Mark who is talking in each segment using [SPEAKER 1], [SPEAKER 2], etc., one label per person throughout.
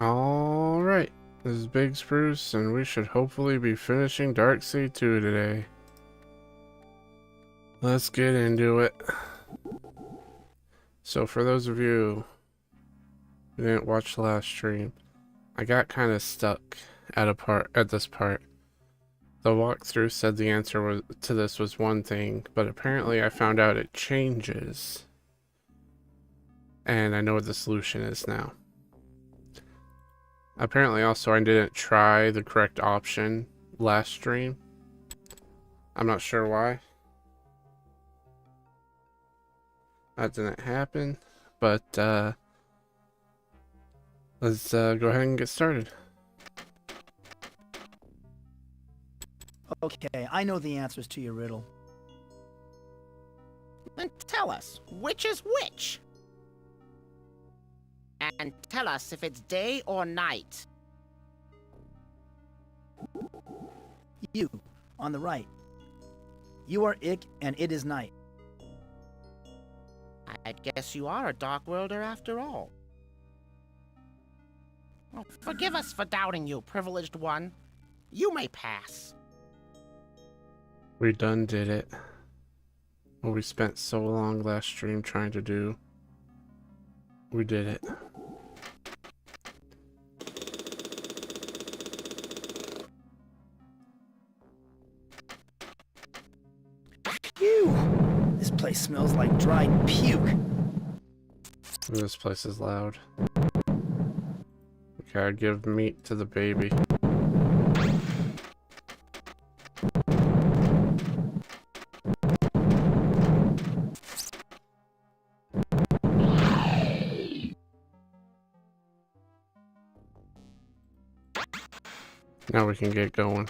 [SPEAKER 1] Alright, this is Big Spruce, and we should hopefully be finishing Darkseid 2 today. Let's get into it. So for those of you who didn't watch the last stream, I got kind of stuck at this part. The walkthrough said the answer to this was one thing, but apparently I found out it changes. And I know what the solution is now. Apparently also I didn't try the correct option last stream. I'm not sure why that didn't happen, but let's go ahead and get started.
[SPEAKER 2] Okay, I know the answers to your riddle.
[SPEAKER 3] Then tell us, which is which? And tell us if it's day or night.
[SPEAKER 2] You, on the right. You are Ick, and it is night.
[SPEAKER 3] I guess you are a Dark Worlder after all. Oh, forgive us for doubting you, privileged one. You may pass.
[SPEAKER 1] We done did it. What we spent so long last stream trying to do. We did it.
[SPEAKER 2] Phew! This place smells like dried puke.
[SPEAKER 1] This place is loud. We gotta give meat to the baby. Now we can get going.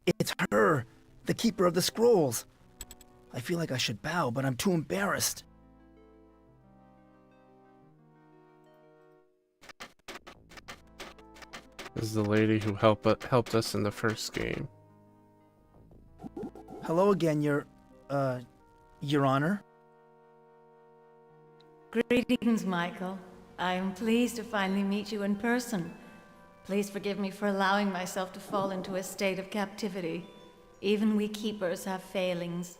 [SPEAKER 2] It's her, the keeper of the scrolls. I feel like I should bow, but I'm too embarrassed.
[SPEAKER 1] This is the lady who helped us in the first game.
[SPEAKER 2] Hello again, Your Honor.
[SPEAKER 4] Greetings, Michael. I am pleased to finally meet you in person. Please forgive me for allowing myself to fall into a state of captivity. Even we keepers have failings.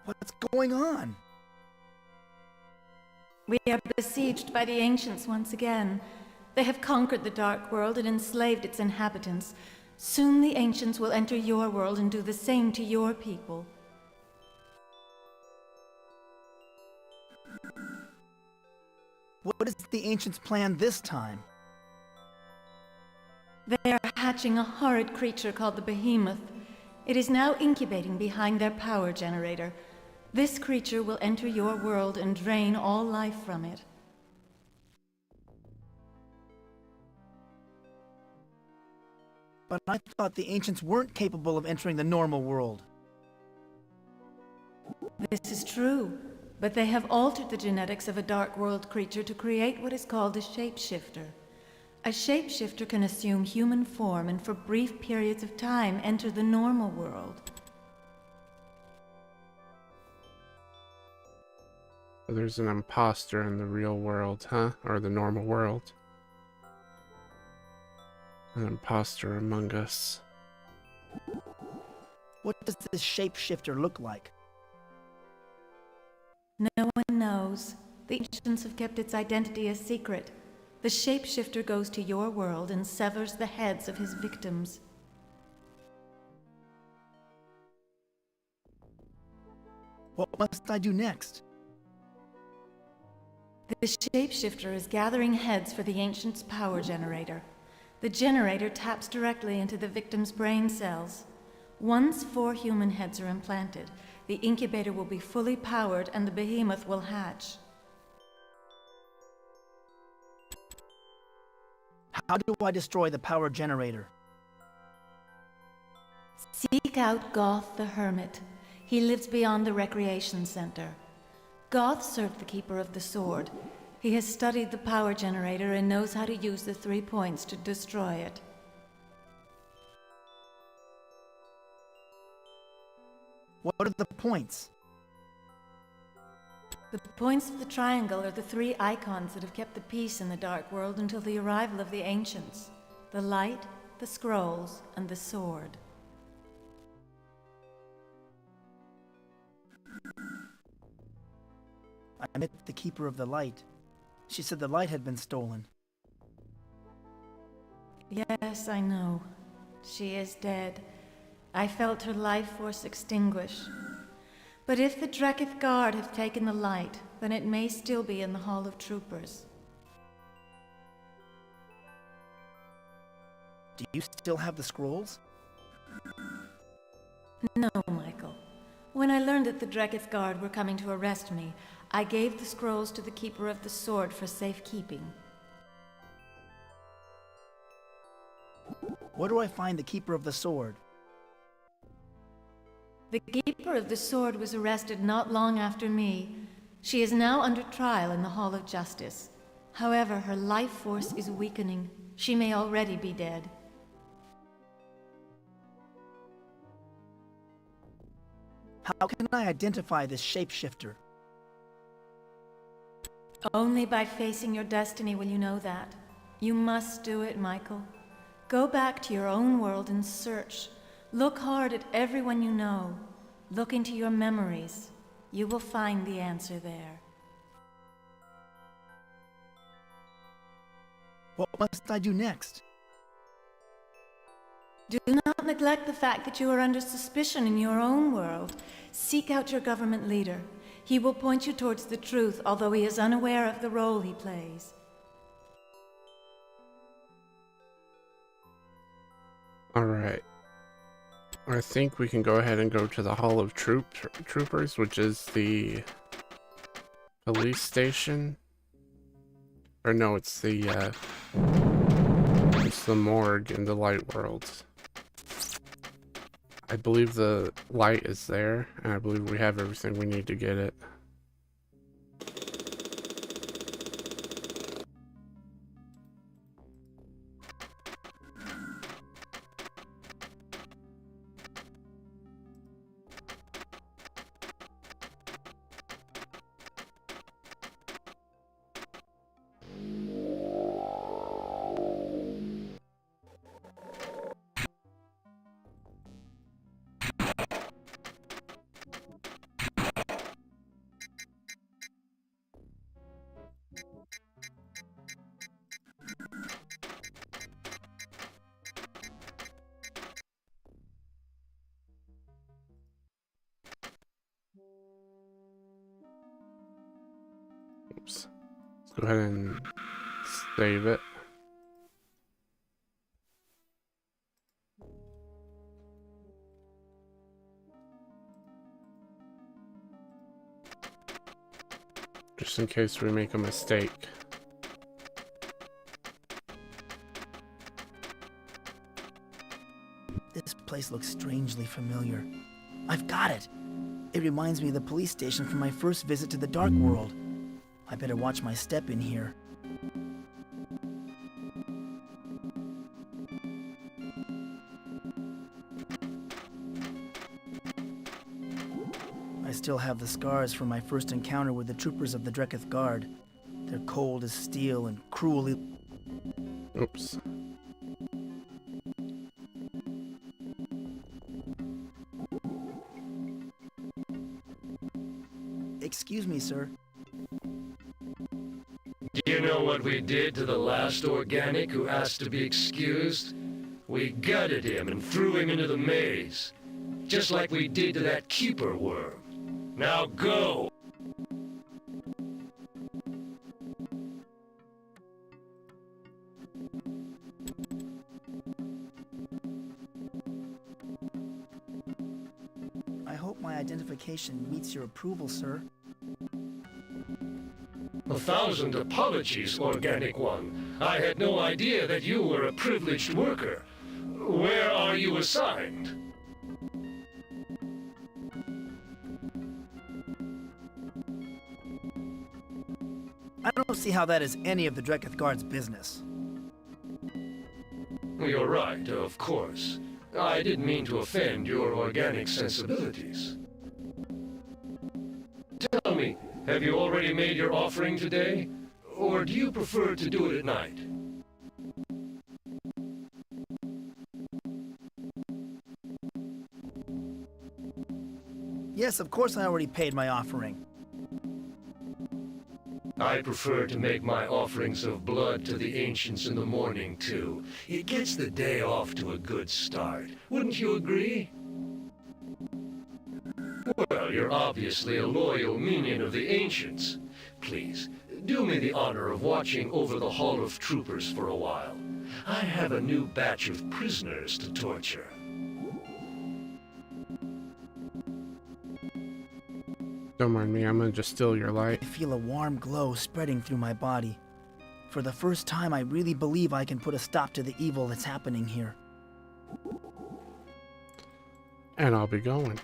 [SPEAKER 2] What's going on?
[SPEAKER 4] We are besieged by the ancients once again. They have conquered the Dark World and enslaved its inhabitants. Soon the ancients will enter your world and do the same to your people.
[SPEAKER 2] What is the ancients' plan this time?
[SPEAKER 4] They are hatching a horrid creature called the Behemoth. It is now incubating behind their power generator. This creature will enter your world and drain all life from it.
[SPEAKER 2] But I thought the ancients weren't capable of entering the normal world.
[SPEAKER 4] This is true, but they have altered the genetics of a Dark World creature to create what is called a shapeshifter. A shapeshifter can assume human form and for brief periods of time enter the normal world.
[SPEAKER 1] There's an imposter in the real world, huh? Or the normal world. An imposter among us.
[SPEAKER 2] What does this shapeshifter look like?
[SPEAKER 4] No one knows. The ancients have kept its identity a secret. The shapeshifter goes to your world and severs the heads of his victims.
[SPEAKER 2] What must I do next?
[SPEAKER 4] The shapeshifter is gathering heads for the ancient's power generator. The generator taps directly into the victim's brain cells. Once 4 human heads are implanted, the incubator will be fully powered and the behemoth will hatch.
[SPEAKER 2] How do I destroy the power generator?
[SPEAKER 4] Seek out Goth the Hermit. He lives beyond the recreation center. Goth served the Keeper of the Sword. He has studied the power generator and knows how to use the 3 points to destroy it.
[SPEAKER 2] What are the points?
[SPEAKER 4] The The points of the triangle are the three icons that have kept the peace in the Dark World until the arrival of the Ancients. The light, the scrolls, and the sword.
[SPEAKER 2] I met the Keeper of the Light. She said the light had been stolen.
[SPEAKER 4] Yes, I know. She is dead. I felt her life force extinguish. But if the Dreketh Guard have taken the light, then it may still be in the Hall of Troopers.
[SPEAKER 2] Do you still have the scrolls?
[SPEAKER 4] No, Michael. When I learned that the Dreketh Guard were coming to arrest me, I gave the scrolls to the Keeper of the Sword for safekeeping.
[SPEAKER 2] Where do I find the Keeper of the Sword?
[SPEAKER 4] The Keeper of the Sword was arrested not long after me. She is now under trial in the Hall of Justice. However, her life force is weakening. She may already be dead.
[SPEAKER 2] How can I identify this shapeshifter?
[SPEAKER 4] Only by facing your destiny will you know that. You must do it, Michael. Go back to your own world and search. Look hard at everyone you know. Look into your memories. You will find the answer there.
[SPEAKER 2] What must I do next?
[SPEAKER 4] Do not neglect the fact that you are under suspicion in your own world. Seek out your government leader. He will point you towards the truth, although he is unaware of the role he plays.
[SPEAKER 1] Alright. I think we can go ahead and go to the Hall of Troopers, which is the police station. Or no, it's the morgue in the light world. I believe the light is there, and I believe we have everything we need to get it. Oops. Let's go ahead and save it. Just in case we make a mistake.
[SPEAKER 2] This place looks strangely familiar. I've got it! It reminds me of the police station from my first visit to the Dark World. I better watch my step in here. I still have the scars from my first encounter with the troopers of the Dreketh Guard. They're cold as steel and cruelly...
[SPEAKER 1] Oops.
[SPEAKER 2] Excuse me, sir.
[SPEAKER 5] Do you know what we did to the last organic who asked to be excused? We gutted him and threw him into the maze. Just like we did to that keeper worm. Now go!
[SPEAKER 2] I hope my identification meets your approval, sir.
[SPEAKER 5] 1,000 apologies, Organic One. I had no idea that you were a privileged worker. Where are you assigned?
[SPEAKER 2] I don't see how that is any of the Dreketh Guard's business.
[SPEAKER 5] You're right, of course. I didn't mean to offend your organic sensibilities. Tell me, Have you already made your offering today? Or do you prefer to do it at night?
[SPEAKER 2] Yes, of course I already paid my offering.
[SPEAKER 5] I prefer to make my offerings of blood to the ancients in the morning, too. It gets the day off to a good start. Wouldn't you agree? Well, you're obviously a loyal minion of the ancients. Please, do me the honor of watching over the Hall of Troopers for a while. I have a new batch of prisoners to torture.
[SPEAKER 1] Don't mind me, I'm gonna just steal your light.
[SPEAKER 2] I feel a warm glow spreading through my body. For the first time, I really believe I can put a stop to the evil that's happening here.
[SPEAKER 1] And I'll be going.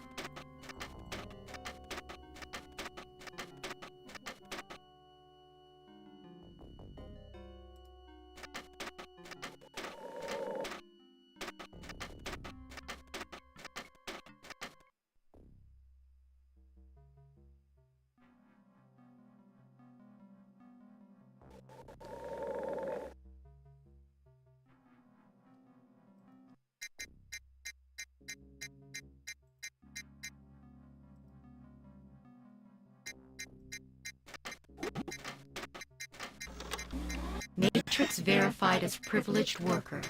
[SPEAKER 6] Matrix verified as privileged worker.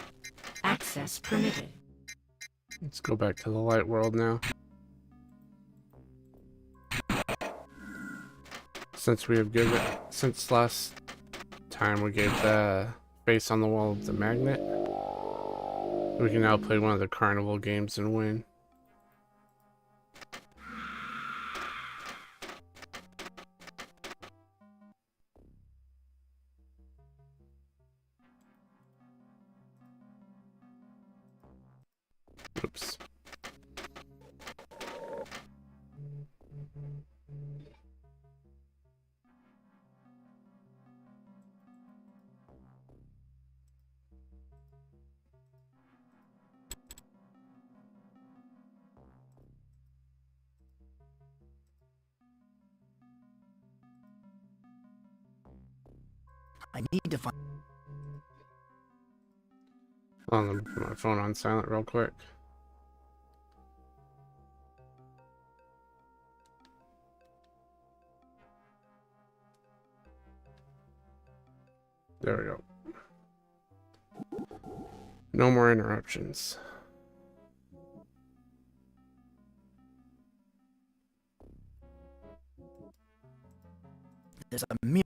[SPEAKER 6] Access permitted.
[SPEAKER 1] Let's go back to the light world now. Since last time we gave the base on the wall of the magnet, we can now play one of the carnival games and win. Oops.
[SPEAKER 2] I need to find...
[SPEAKER 1] Hold on, let me put my phone on silent real quick. There we go. No more interruptions.
[SPEAKER 2] There's a mirror.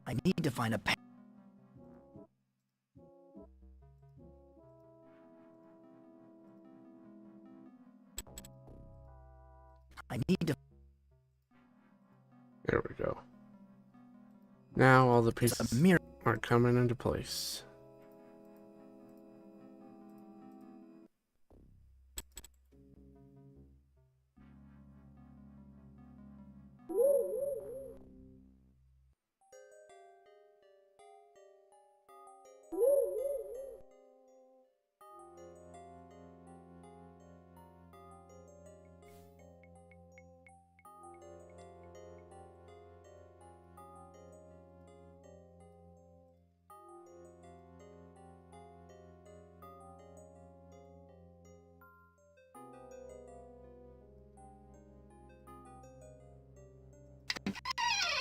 [SPEAKER 2] I need to find a pen. I need to...
[SPEAKER 1] There we go. Now all the
[SPEAKER 2] There's
[SPEAKER 1] pieces
[SPEAKER 2] a mirror.
[SPEAKER 1] are coming into place.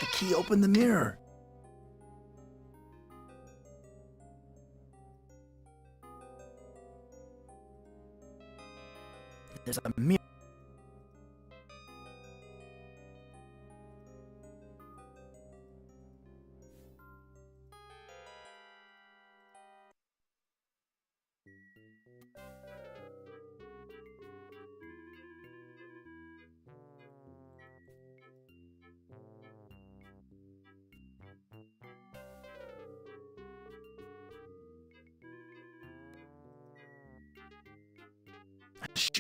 [SPEAKER 2] The key opened the mirror. There's a mirror.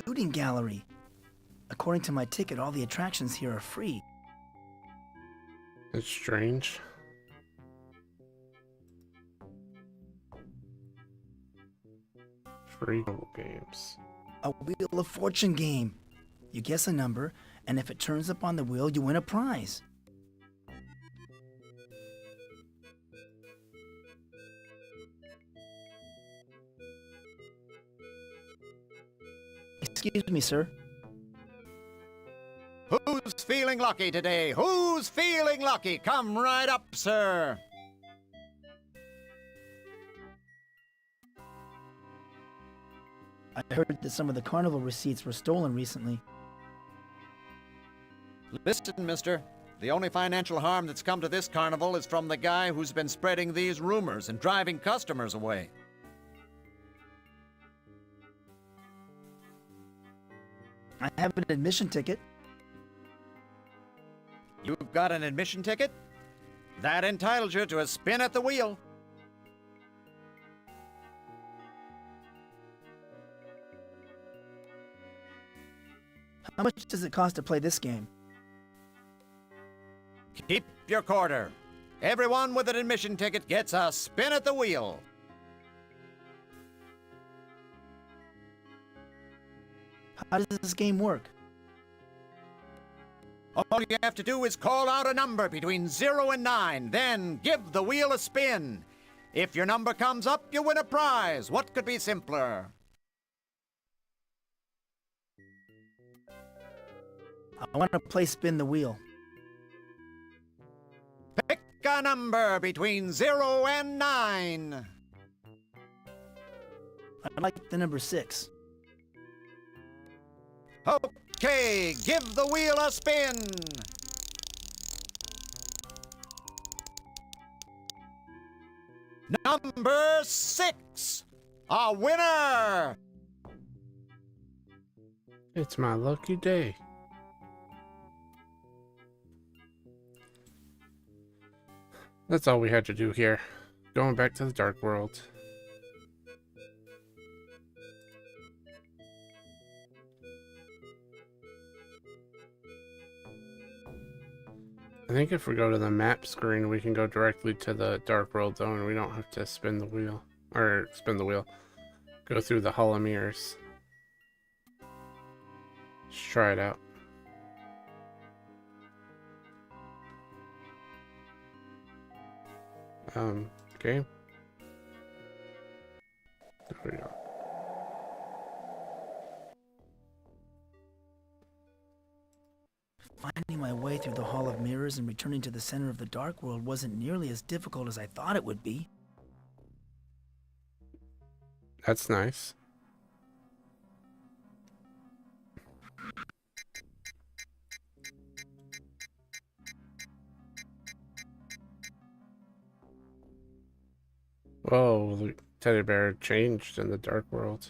[SPEAKER 2] shooting gallery. According to my ticket, all the attractions here are free.
[SPEAKER 1] It's strange. Free mobile games.
[SPEAKER 2] A Wheel of Fortune game. You guess a number, and if it turns up on the wheel, you win a prize. Excuse me, sir.
[SPEAKER 7] Who's feeling lucky today? Who's feeling lucky? Come right up, sir.
[SPEAKER 2] I heard that some of the carnival receipts were stolen recently.
[SPEAKER 7] Listen, mister. The only financial harm that's come to this carnival is from the guy who's been spreading these rumors and driving customers away.
[SPEAKER 2] I have an admission ticket.
[SPEAKER 7] You've got an admission ticket? That entitles you to a spin at the wheel.
[SPEAKER 2] How much does it cost to play this game?
[SPEAKER 7] Keep your quarter. Everyone with an admission ticket gets a spin at the wheel.
[SPEAKER 2] How does this game work?
[SPEAKER 7] All you have to do is call out a number between 0 and 9, then give the wheel a spin. If your number comes up, you win a prize. What could be simpler?
[SPEAKER 2] I want to play spin the wheel.
[SPEAKER 7] Pick a number between 0 and 9.
[SPEAKER 2] I like the number 6.
[SPEAKER 7] Okay, give the wheel a spin. Number 6, a winner.
[SPEAKER 1] It's my lucky day. That's all we had to do here. Going back to the dark world. I think if we go to the map screen, we can go directly to the dark world though, and we don't have to spin the wheel. Or spin the wheel. Go through the Hall of Mirrors. Let's try it out. Okay. There we go.
[SPEAKER 2] Finding my way through the Hall of Mirrors and returning to the center of the dark world wasn't nearly as difficult as I thought it would be.
[SPEAKER 1] That's nice. Whoa, the teddy bear changed in the dark world.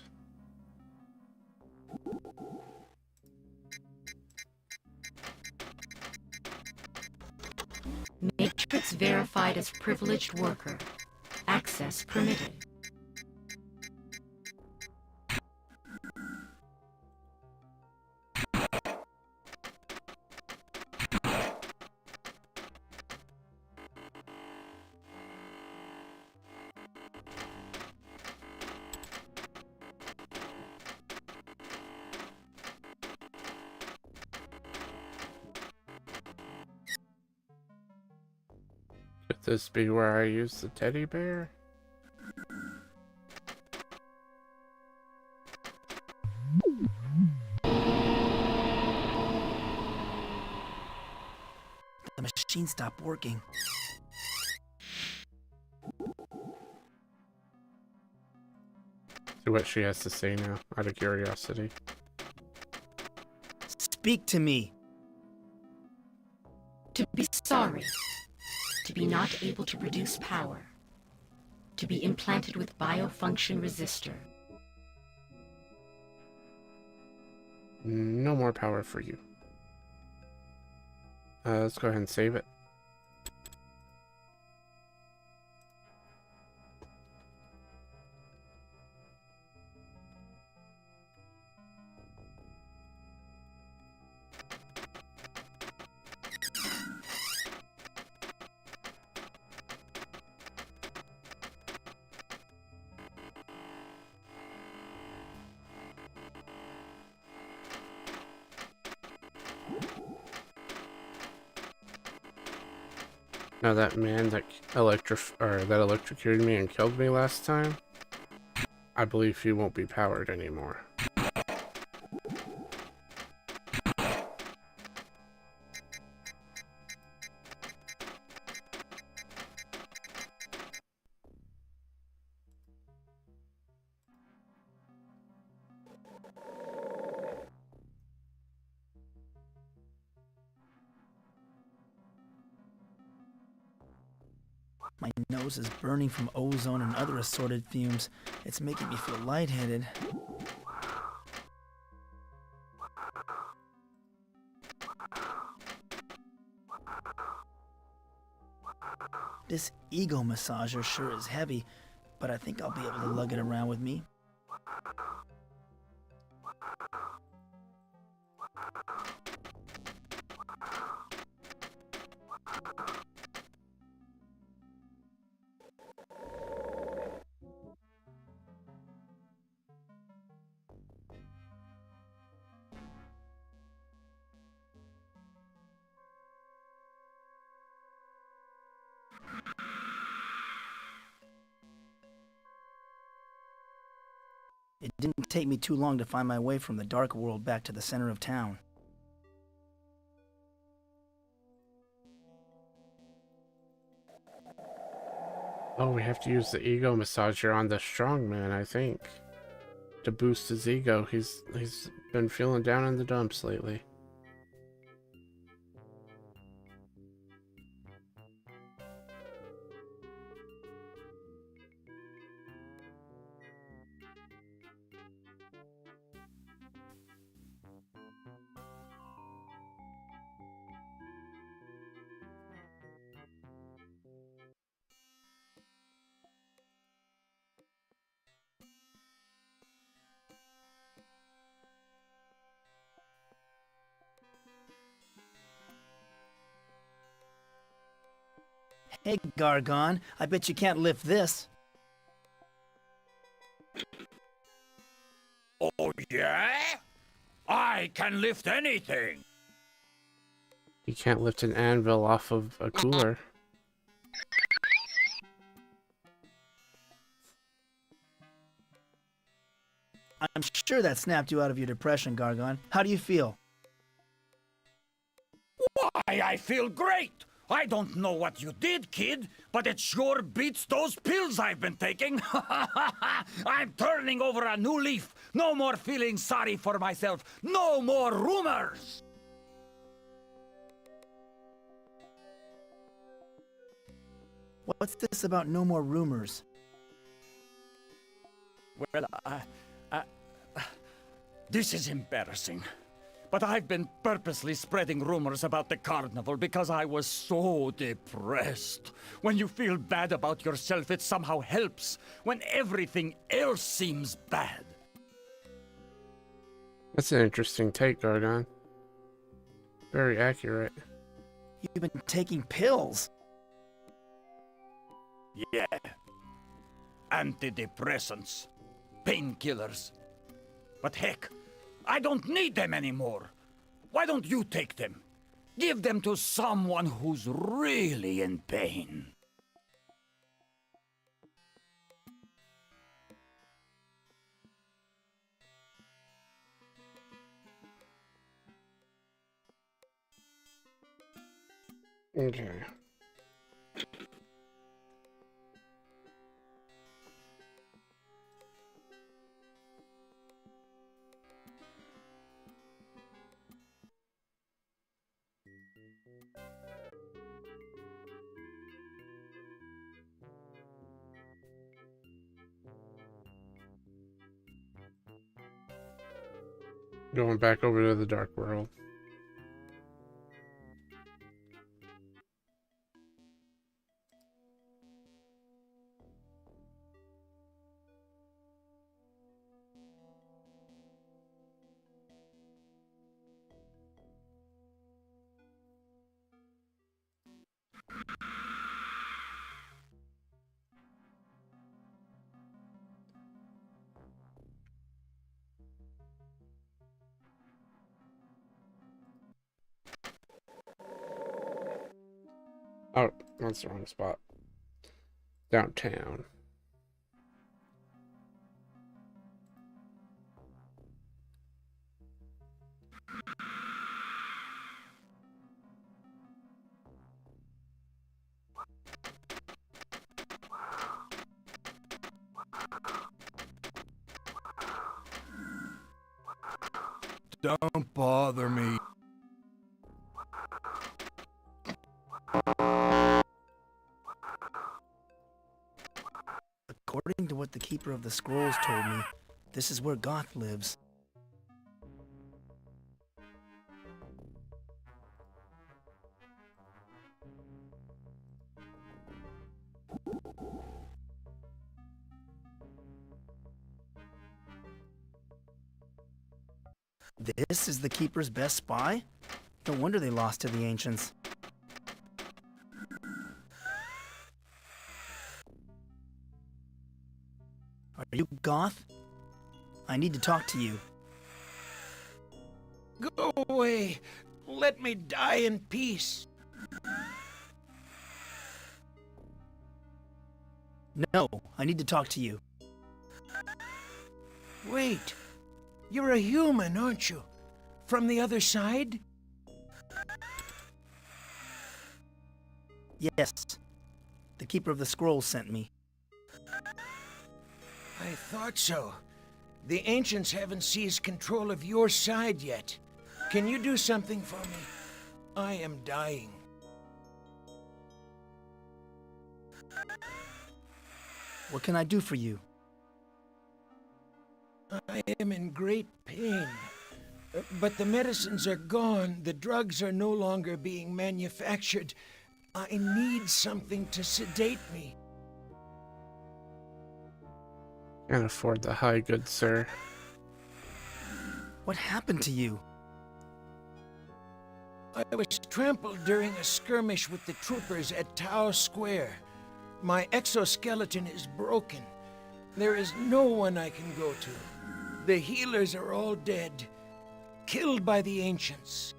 [SPEAKER 6] Matrix verified as privileged worker. Access permitted.
[SPEAKER 1] Could this be where I use the teddy bear?
[SPEAKER 2] The machine stopped working.
[SPEAKER 1] See what she has to say now, out of curiosity.
[SPEAKER 2] Speak to me.
[SPEAKER 6] To be sorry. To be not able to produce power. To be implanted with biofunction resistor.
[SPEAKER 1] No more power for you. Let's go ahead and save it. Now that man that that electrocuted me and killed me last time, I believe he won't be powered anymore.
[SPEAKER 2] My nose is burning from ozone and other assorted fumes. It's making me feel lightheaded. This ego massager sure is heavy, but I think I'll be able to lug it around with me. It didn't take me too long to find my way from the dark world back to the center of town.
[SPEAKER 1] Oh, we have to use the ego massager on the strong man, I think, to boost his ego. He's been feeling down in the dumps lately.
[SPEAKER 2] Hey, Gargon, I bet you can't lift this.
[SPEAKER 7] Oh, yeah? I can lift anything.
[SPEAKER 1] You can't lift an anvil off of a cooler.
[SPEAKER 2] I'm sure that snapped you out of your depression, Gargon. How do you feel?
[SPEAKER 7] Why, I feel great. I don't know what you did, kid, but it sure beats those pills I've been taking. I'm turning over a new leaf. No more feeling sorry for myself. No more rumors.
[SPEAKER 2] What's this about no more rumors?
[SPEAKER 7] Well, this is embarrassing. But I've been purposely spreading rumors about the carnival because I was so depressed. When you feel bad about yourself, it somehow helps when everything else seems bad.
[SPEAKER 1] That's an interesting take, Gargon. Very accurate.
[SPEAKER 2] You've been taking pills.
[SPEAKER 7] Yeah. Antidepressants. Painkillers. But heck, I don't need them anymore. Why don't you take them? Give them to someone who's really in pain.
[SPEAKER 1] Okay. Going back over to the dark world. That's the wrong spot. Downtown.
[SPEAKER 8] Don't bother me.
[SPEAKER 2] According to what the Keeper of the Scrolls told me, this is where Goth lives. This is the Keeper's best spy? No wonder they lost to the Ancients. Are you Goth? I need to talk to you.
[SPEAKER 3] Go away. Let me die in peace.
[SPEAKER 2] No, I need to talk to you.
[SPEAKER 3] Wait. You're a human, aren't you? From the other side?
[SPEAKER 2] Yes. The Keeper of the Scrolls sent me.
[SPEAKER 3] I thought so. The Ancients haven't seized control of your side yet. Can you do something for me? I am dying.
[SPEAKER 2] What can I do for you?
[SPEAKER 3] I am in great pain. But the medicines are gone. The drugs are no longer being manufactured. I need something to sedate me.
[SPEAKER 1] Can't afford the high goods, sir.
[SPEAKER 2] What happened to you?
[SPEAKER 3] I was trampled during a skirmish with the troopers at Tau Square. My exoskeleton is broken. There is no one I can go to. The healers are all dead, killed by the Ancients.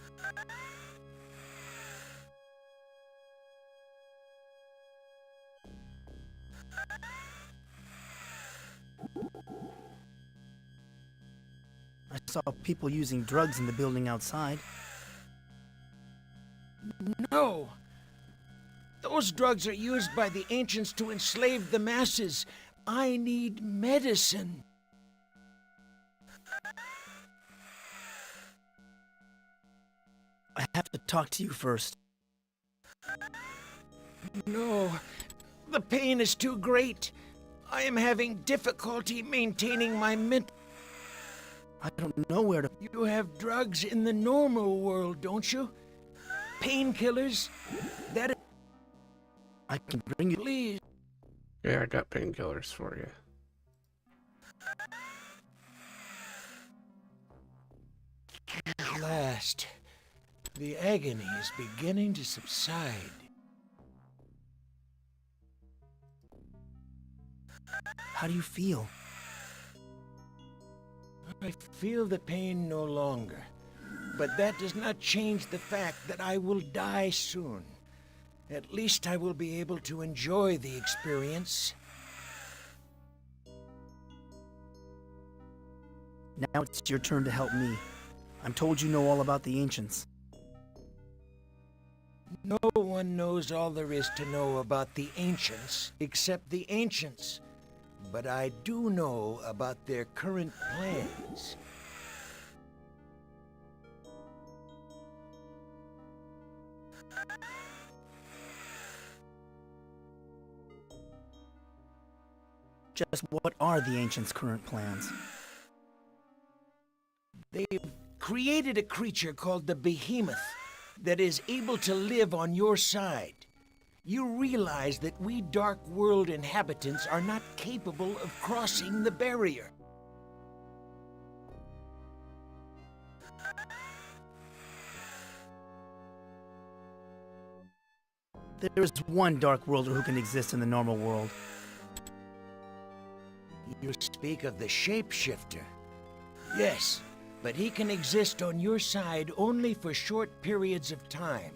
[SPEAKER 2] I saw people using drugs in the building outside.
[SPEAKER 3] No! Those drugs are used by the Ancients to enslave the masses. I need medicine.
[SPEAKER 2] I have to talk to you first.
[SPEAKER 3] No, the pain is too great. I am having difficulty maintaining my mental.
[SPEAKER 2] I don't know where to...
[SPEAKER 3] You have drugs in the normal world, don't you? Painkillers? That is...
[SPEAKER 2] I can bring you...
[SPEAKER 3] Please.
[SPEAKER 1] Yeah, I got painkillers for you.
[SPEAKER 3] At last, the agony is beginning to subside.
[SPEAKER 2] How do you feel?
[SPEAKER 3] I feel the pain no longer, but that does not change the fact that I will die soon. At least I will be able to enjoy the experience.
[SPEAKER 2] Now it's your turn to help me. I'm told you know all about the Ancients.
[SPEAKER 3] No one knows all there is to know about the Ancients except the Ancients. But I do know about their current plans.
[SPEAKER 2] Just what are the Ancients' current plans?
[SPEAKER 3] They've created a creature called the Behemoth that is able to live on your side. You realize that we Dark World inhabitants are not capable of crossing the barrier.
[SPEAKER 2] There is one Dark Worlder who can exist in the normal world.
[SPEAKER 3] You speak of the Shapeshifter. Yes, but he can exist on your side only for short periods of time.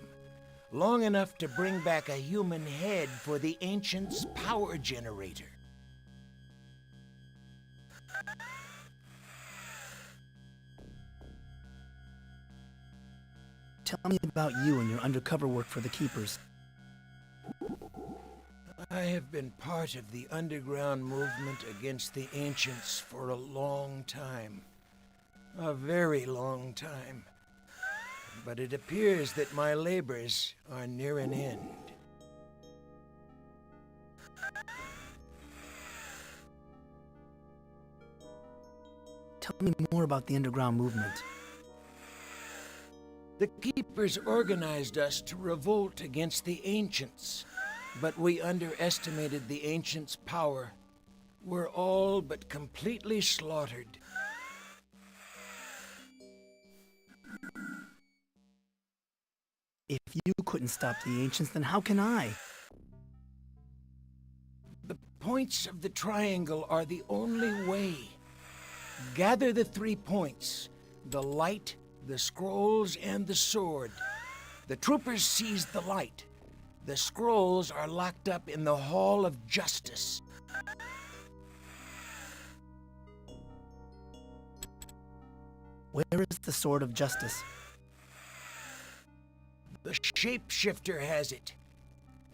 [SPEAKER 3] long enough to bring back a human head for the Ancients' power generator.
[SPEAKER 2] Tell me about you and your undercover work for the Keepers.
[SPEAKER 3] I have been part of the underground movement against the Ancients for a long time. A very long time. But it appears that my labors are near an end.
[SPEAKER 2] Tell me more about the underground movement.
[SPEAKER 3] The Keepers organized us to revolt against the Ancients, but we underestimated the Ancients' power. We're all but completely slaughtered.
[SPEAKER 2] If you couldn't stop the Ancients, then how can I?
[SPEAKER 3] The points of the triangle are the only way. Gather the 3 points, the light, the scrolls, and the sword. The troopers seized the light. The scrolls are locked up in the Hall of Justice.
[SPEAKER 2] Where is the Sword of Justice?
[SPEAKER 3] The shapeshifter has it.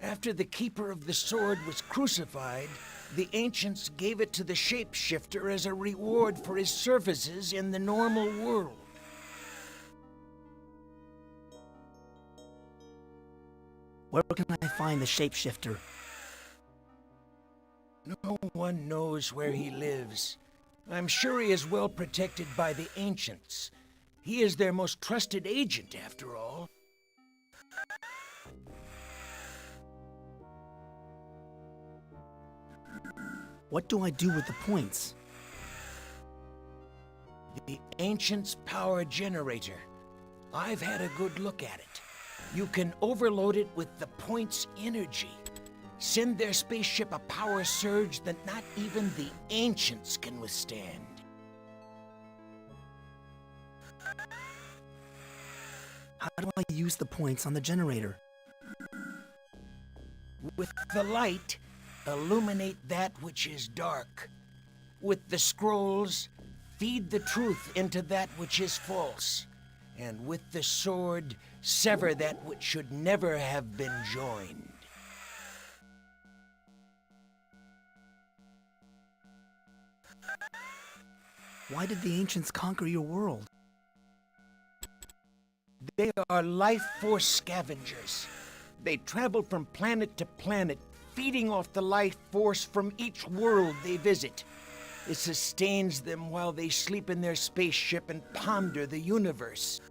[SPEAKER 3] After the Keeper of the Sword was crucified, the Ancients gave it to the shapeshifter as a reward for his services in the normal world.
[SPEAKER 2] Where can I find the shapeshifter?
[SPEAKER 3] No one knows where he lives. I'm sure he is well protected by the Ancients. He is their most trusted agent, after all.
[SPEAKER 2] What do I do with the points?
[SPEAKER 3] The Ancients' power generator. I've had a good look at it. You can overload it with the point's energy. Send their spaceship a power surge that not even the Ancients can withstand.
[SPEAKER 2] How do I use the points on the generator?
[SPEAKER 3] With the light, illuminate that which is dark. With the scrolls, feed the truth into that which is false. And with the sword, sever that which should never have been joined.
[SPEAKER 2] Why did the Ancients conquer your world?
[SPEAKER 3] They are life force scavengers. They travel from planet to planet, feeding off the life force from each world they visit. It sustains them while they sleep in their spaceship and ponder the universe.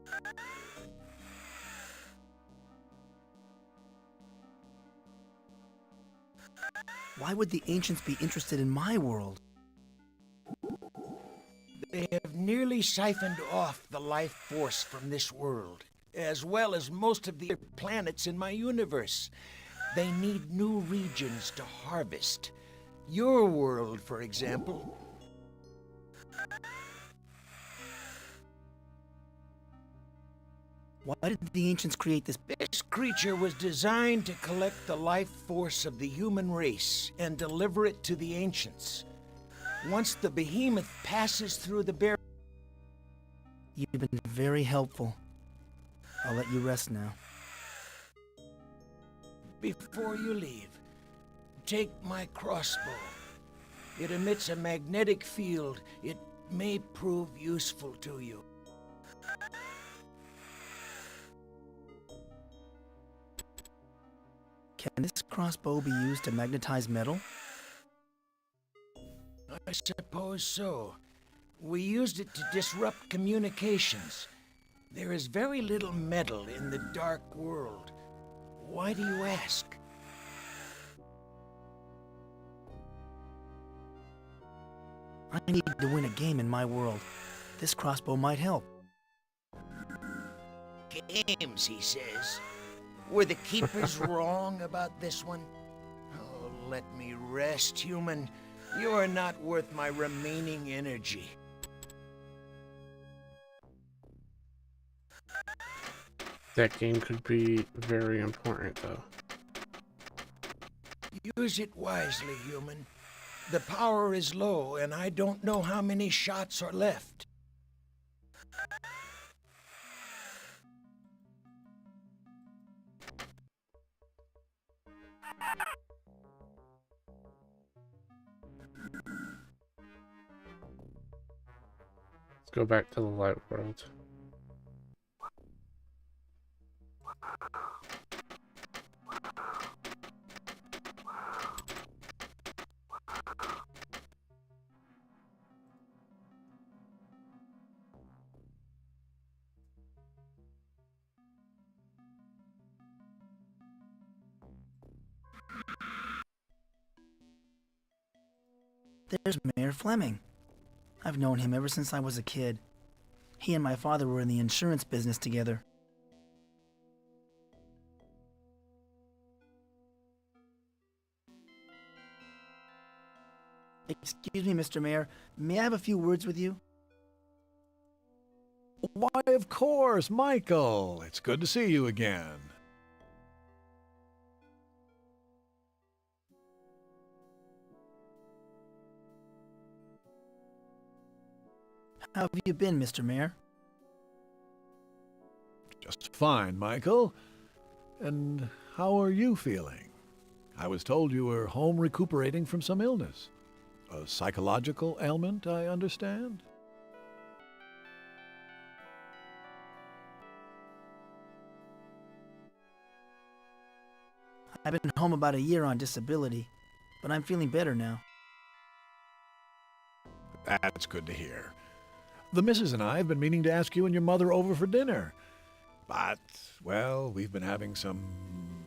[SPEAKER 2] Why would the Ancients be interested in my world?
[SPEAKER 3] They have nearly siphoned off the life force from this world, as well as most of the other planets in my universe. They need new regions to harvest. Your world, for example.
[SPEAKER 2] Why did the Ancients create this?
[SPEAKER 3] This creature was designed to collect the life force of the human race and deliver it to the Ancients. Once the behemoth passes through the barrier...
[SPEAKER 2] You've been very helpful. I'll let you rest now.
[SPEAKER 3] Before you leave, take my crossbow. It emits a magnetic field. It may prove useful to you.
[SPEAKER 2] Can this crossbow be used to magnetize metal?
[SPEAKER 3] I suppose so. We used it to disrupt communications. There is very little metal in the dark world. Why do you ask?
[SPEAKER 2] I need to win a game in my world. This crossbow might help.
[SPEAKER 3] Games, he says. Were the Keepers wrong about this one? Oh, let me rest, human. You are not worth my remaining energy.
[SPEAKER 1] That game could be very important, though.
[SPEAKER 3] Use it wisely, human. The power is low, and I don't know how many shots are left.
[SPEAKER 1] Let's go back to the light world.
[SPEAKER 2] There's Mayor Fleming. I've known him ever since I was a kid. He and my father were in the insurance business together. Excuse me, Mr. Mayor. May I have a few words with you?
[SPEAKER 8] Why, of course, Michael. It's good to see you again.
[SPEAKER 2] How have you been, Mr. Mayor?
[SPEAKER 8] Just fine, Michael. And how are you feeling? I was told you were home recuperating from some illness. A psychological ailment, I understand?
[SPEAKER 2] I've been home about a year on disability, but I'm feeling better now.
[SPEAKER 8] That's good to hear. The missus and I have been meaning to ask you and your mother over for dinner. But, well, we've been having some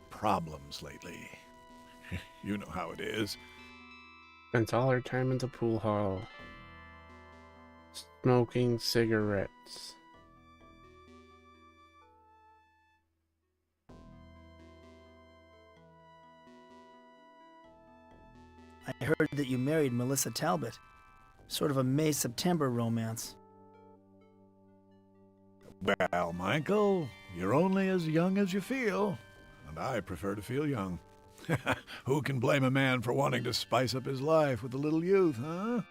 [SPEAKER 8] problems lately. You know how it is.
[SPEAKER 1] Spent all our time in the pool hall, smoking cigarettes.
[SPEAKER 2] I heard that you married Melissa Talbot. Sort of a May-September romance.
[SPEAKER 8] Well, Michael, you're only as young as you feel, and I prefer to feel young. Who can blame a man for wanting to spice up his life with a little youth, huh?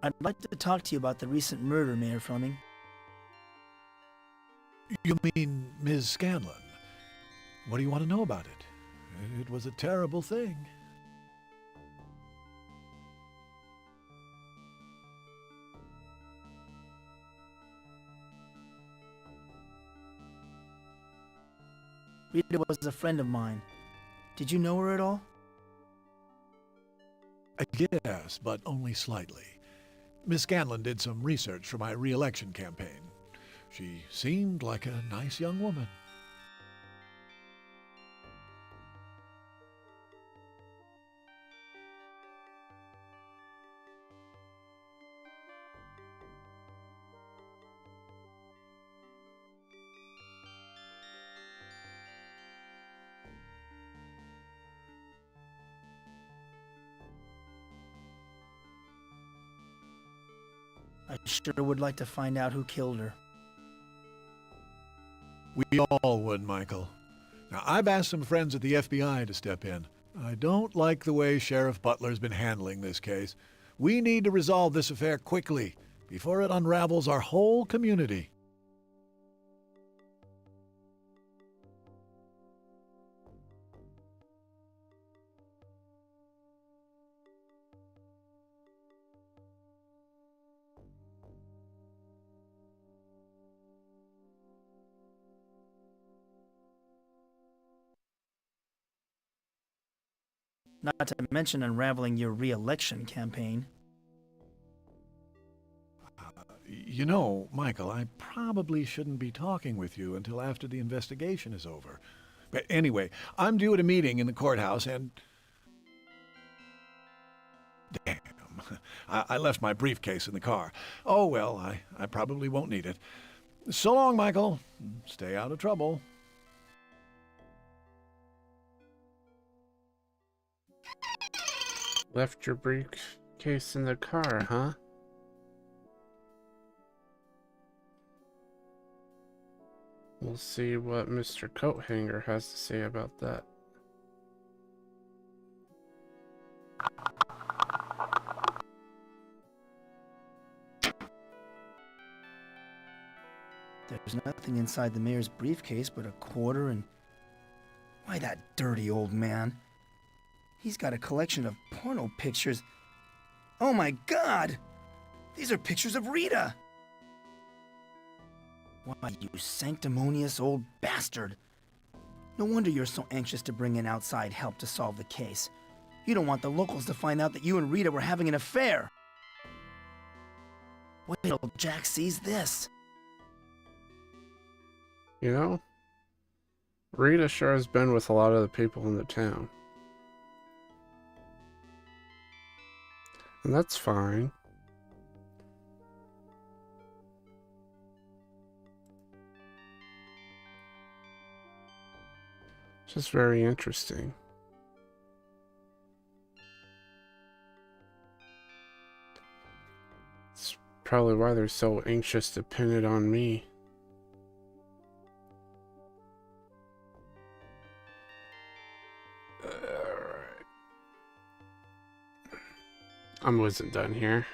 [SPEAKER 2] I'd like to talk to you about the recent murder, Mayor Fleming.
[SPEAKER 8] You mean Ms. Scanlon? What do you want to know about it? It was a terrible thing.
[SPEAKER 2] Rita was a friend of mine. Did you know her at all?
[SPEAKER 8] Yes, but only slightly. Miss Scanlon did some research for my re-election campaign. She seemed like a nice young woman.
[SPEAKER 2] I sure would like to find out who killed her.
[SPEAKER 8] We all would, Michael. Now, I've asked some friends at the FBI to step in. I don't like the way Sheriff Butler's been handling this case. We need to resolve this affair quickly, before it unravels our whole community.
[SPEAKER 2] Not to mention unraveling your re-election campaign.
[SPEAKER 8] You know, Michael, I probably shouldn't be talking with you until after the investigation is over. But anyway, I'm due at a meeting in the courthouse and... Damn, I left my briefcase in the car. Oh, well, I probably won't need it. So long, Michael. Stay out of trouble.
[SPEAKER 1] Left your Case in the car, huh? We'll see what Mr. Coathanger has to say about that.
[SPEAKER 2] There's nothing inside the mayor's briefcase but a quarter and... Why, that dirty old man. He's got a collection of porno pictures. Oh my God! These are pictures of Rita! Why, you sanctimonious old bastard. No wonder you're so anxious to bring in outside help to solve the case. You don't want the locals to find out that you and Rita were having an affair. Wait till Jack sees this.
[SPEAKER 1] You know, Rita sure has been with a lot of the people in the town. And that's fine. Just very interesting. It's probably why they're so anxious to pin it on me. Alright. I wasn't done here.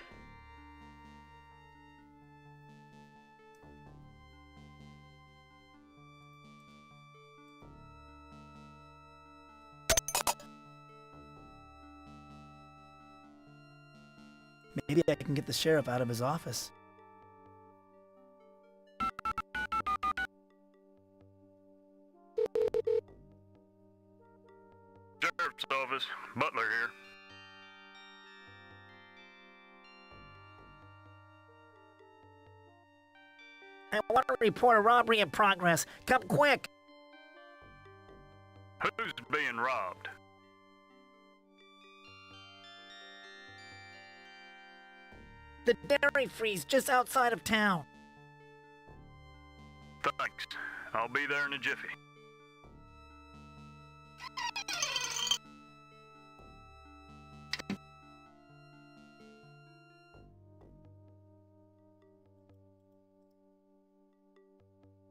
[SPEAKER 2] Maybe I can get the sheriff out of his office.
[SPEAKER 9] Sheriff's office. Butler here.
[SPEAKER 10] I want to report a robbery in progress. Come quick!
[SPEAKER 9] Who's being robbed?
[SPEAKER 10] The dairy freeze just outside of town.
[SPEAKER 9] Thanks. I'll be there in a jiffy.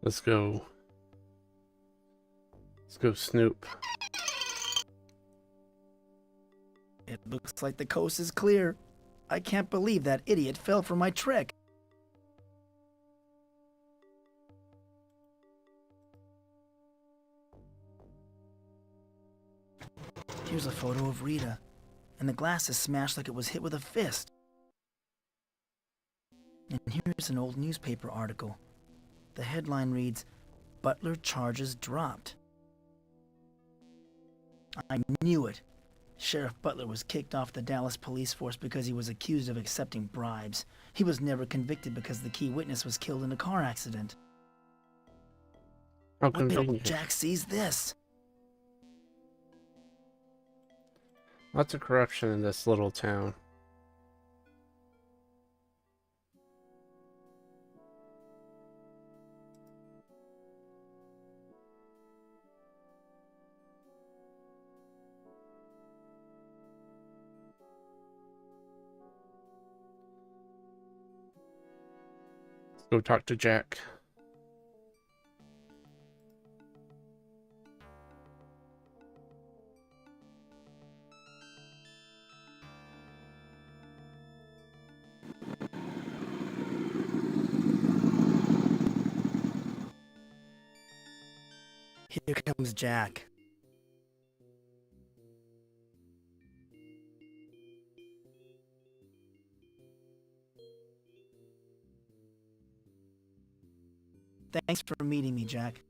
[SPEAKER 1] Let's go. Let's go snoop.
[SPEAKER 2] It looks like the coast is clear. I can't believe that idiot fell for my trick. Here's a photo of Rita, and the glass is smashed like it was hit with a fist. And here's an old newspaper article. The headline reads, "Butler charges dropped." I knew it. Sheriff Butler was kicked off the Dallas police force because he was accused of accepting bribes. He was never convicted because the key witness was killed in a car accident.
[SPEAKER 1] How
[SPEAKER 2] Wait till
[SPEAKER 1] convenient.
[SPEAKER 2] Jack sees this.
[SPEAKER 1] Lots of corruption in this little town. Let's go talk to Jack.
[SPEAKER 2] Here comes Jack. Thanks for meeting me, Jack.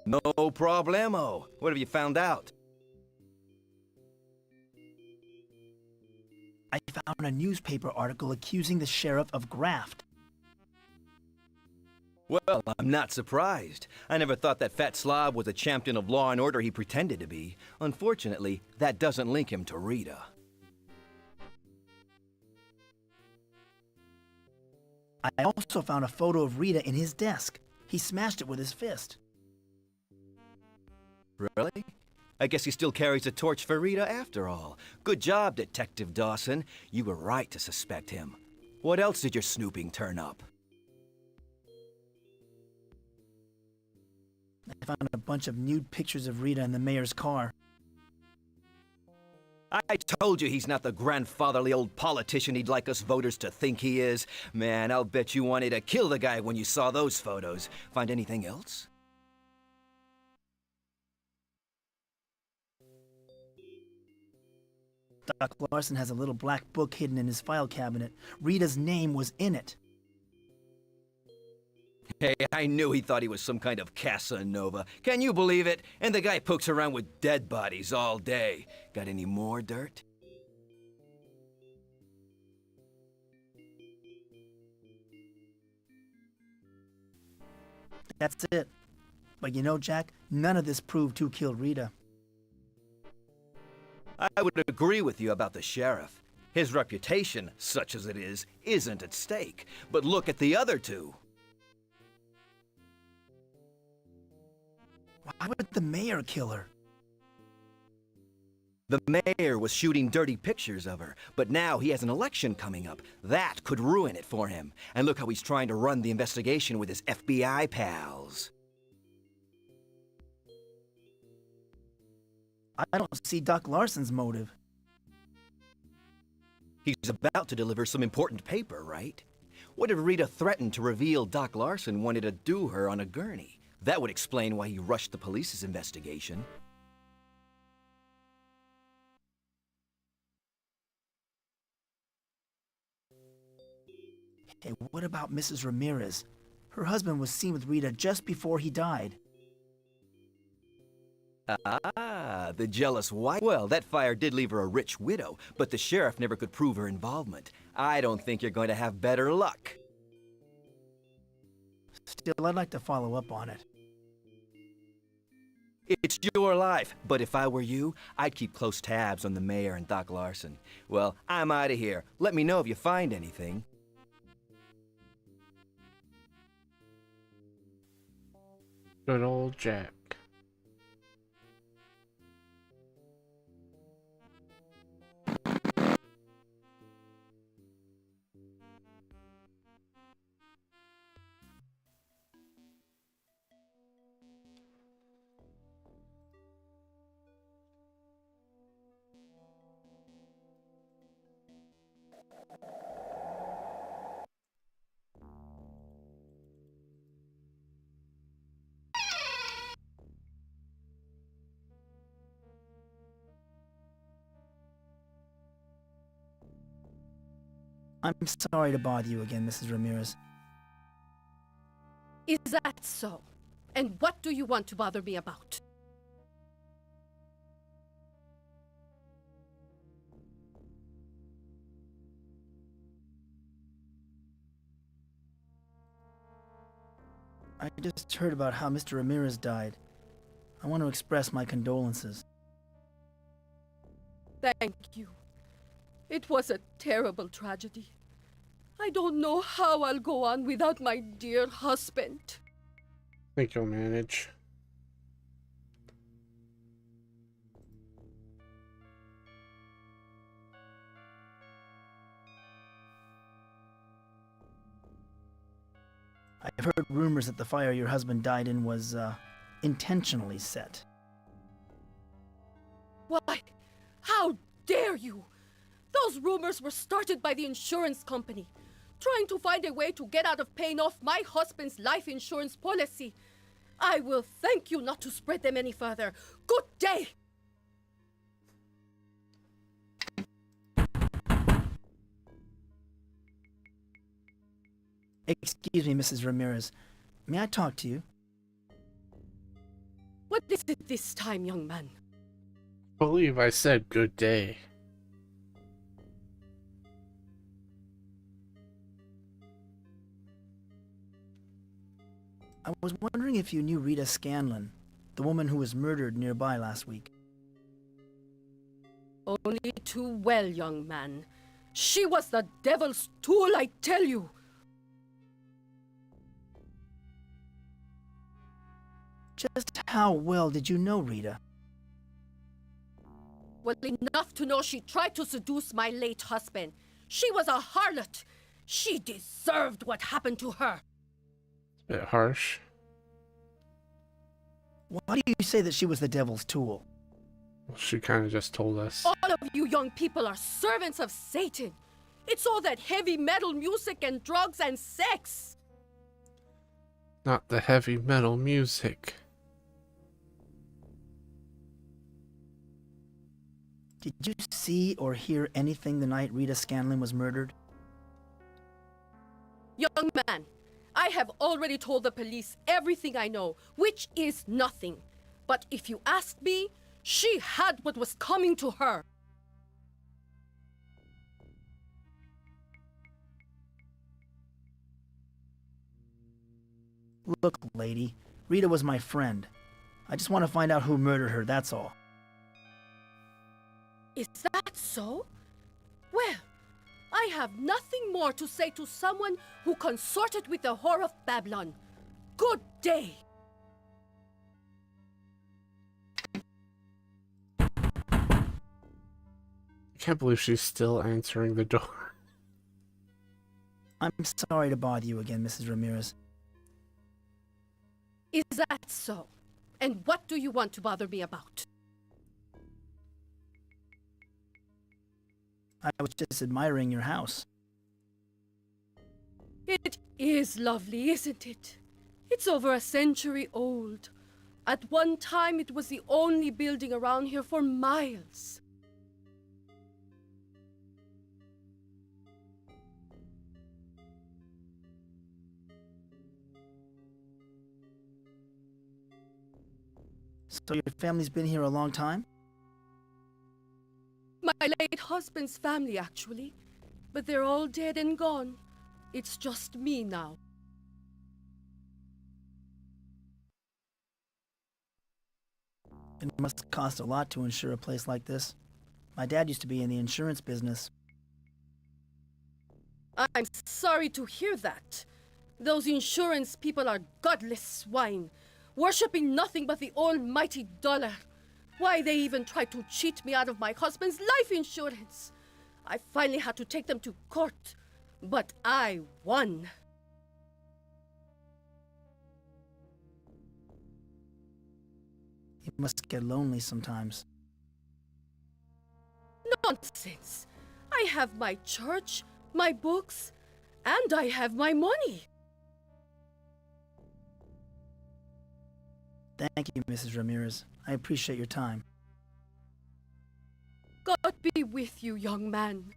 [SPEAKER 11] No problemo. What have you found out?
[SPEAKER 2] I found a newspaper article accusing the sheriff of graft.
[SPEAKER 11] Well, I'm not surprised. I never thought that fat slob was a champion of law and order he pretended to be. Unfortunately, that doesn't link him to Rita.
[SPEAKER 2] I also found a photo of Rita in his desk. He smashed it with his fist.
[SPEAKER 11] Really? I guess he still carries a torch for Rita after all. Good job, Detective Dawson. You were right to suspect him. What else did your snooping turn up?
[SPEAKER 2] I found a bunch of nude pictures of Rita in the mayor's car.
[SPEAKER 11] I told you he's not the grandfatherly old politician he'd like us voters to think he is. Man, I'll bet you wanted to kill the guy when you saw those photos. Find anything else?
[SPEAKER 2] Doc Larson has a little black book hidden in his file cabinet. Rita's name was in it.
[SPEAKER 11] Hey, I knew he thought he was some kind of Casanova. Can you believe it? And the guy pokes around with dead bodies all day. Got any more dirt?
[SPEAKER 2] That's it. But you know, Jack, none of this proved who killed Rita.
[SPEAKER 11] I would agree with you about the sheriff. His reputation, such as it is, isn't at stake. But look at the other two.
[SPEAKER 2] Why would the mayor kill her?
[SPEAKER 11] The mayor was shooting dirty pictures of her, but now he has an election coming up. That could ruin it for him. And look how he's trying to run the investigation with his FBI pals.
[SPEAKER 2] I don't see Doc Larson's motive.
[SPEAKER 11] He's about to deliver some important paper, right? What if Rita threatened to reveal Doc Larson wanted to do her on a gurney? That would explain why he rushed the police's investigation.
[SPEAKER 2] Hey, what about Mrs. Ramirez? Her husband was seen with Rita just before he died.
[SPEAKER 11] Ah, the jealous wife. Well, that fire did leave her a rich widow, but the sheriff never could prove her involvement. I don't think you're going to have better luck.
[SPEAKER 2] Still, I'd like to follow up on it.
[SPEAKER 11] It's your life, but if I were you, I'd keep close tabs on the mayor and Doc Larson. Well, I'm out of here. Let me know if you find anything.
[SPEAKER 1] Good old Jack.
[SPEAKER 2] I'm sorry to bother you again, Mrs. Ramirez.
[SPEAKER 12] Is that so? And what do you want to bother me about?
[SPEAKER 2] I just heard about how Mr. Ramirez died. I want to express my condolences.
[SPEAKER 12] Thank you. It was a terrible tragedy. I don't know how I'll go on without my dear husband.
[SPEAKER 1] I think you'll manage.
[SPEAKER 2] I've heard rumors that the fire your husband died in was, intentionally set.
[SPEAKER 12] Why? How dare you? Those rumors were started by the insurance company, trying to find a way to get out of paying off my husband's life insurance policy. I will thank you not to spread them any further. Good day!
[SPEAKER 2] Excuse me, Mrs. Ramirez. May I talk to you?
[SPEAKER 12] What is it this time, young man?
[SPEAKER 1] I believe I said good day.
[SPEAKER 2] I was wondering if you knew Rita Scanlon, the woman who was murdered nearby last week.
[SPEAKER 12] Only too well, young man. She was the devil's tool, I tell you.
[SPEAKER 2] Just how well did you know Rita?
[SPEAKER 12] Well, enough to know she tried to seduce my late husband. She was a harlot. She deserved what happened to her.
[SPEAKER 1] A bit harsh.
[SPEAKER 2] Why do you say that she was the devil's tool?
[SPEAKER 1] Well, she kind of just told us.
[SPEAKER 12] All of you young people are servants of Satan. It's all that heavy metal music and drugs and sex.
[SPEAKER 1] Not the heavy metal music.
[SPEAKER 2] Did you see or hear anything the night Rita Scanlon was murdered?
[SPEAKER 12] Young man, I have already told the police everything I know, which is nothing. But if you ask me, she had what was coming to her.
[SPEAKER 2] Look, lady, Rita was my friend. I just want to find out who murdered her, that's all.
[SPEAKER 12] Is that so? Well, I have nothing more to say to someone who consorted with the whore of Babylon. Good day.
[SPEAKER 1] I can't believe she's still answering the door.
[SPEAKER 2] I'm sorry to bother you again, Mrs. Ramirez.
[SPEAKER 12] Is that so? And what do you want to bother me about?
[SPEAKER 2] I was just admiring your house.
[SPEAKER 12] It is lovely, isn't it? It's over a century old. At one time, it was the only building around here for miles.
[SPEAKER 2] So your family's been here a long time?
[SPEAKER 12] My late husband's family, actually. But they're all dead and gone. It's just me now.
[SPEAKER 2] It must cost a lot to insure a place like this. My dad used to be in the insurance business.
[SPEAKER 12] I'm sorry to hear that. Those insurance people are godless swine, worshipping nothing but the almighty dollar. Why, they even tried to cheat me out of my husband's life insurance. I finally had to take them to court, but I won.
[SPEAKER 2] You must get lonely sometimes.
[SPEAKER 12] Nonsense. I have my church, my books, and I have my money.
[SPEAKER 2] Thank you, Mrs. Ramirez. I appreciate your time.
[SPEAKER 12] God be with you, young man.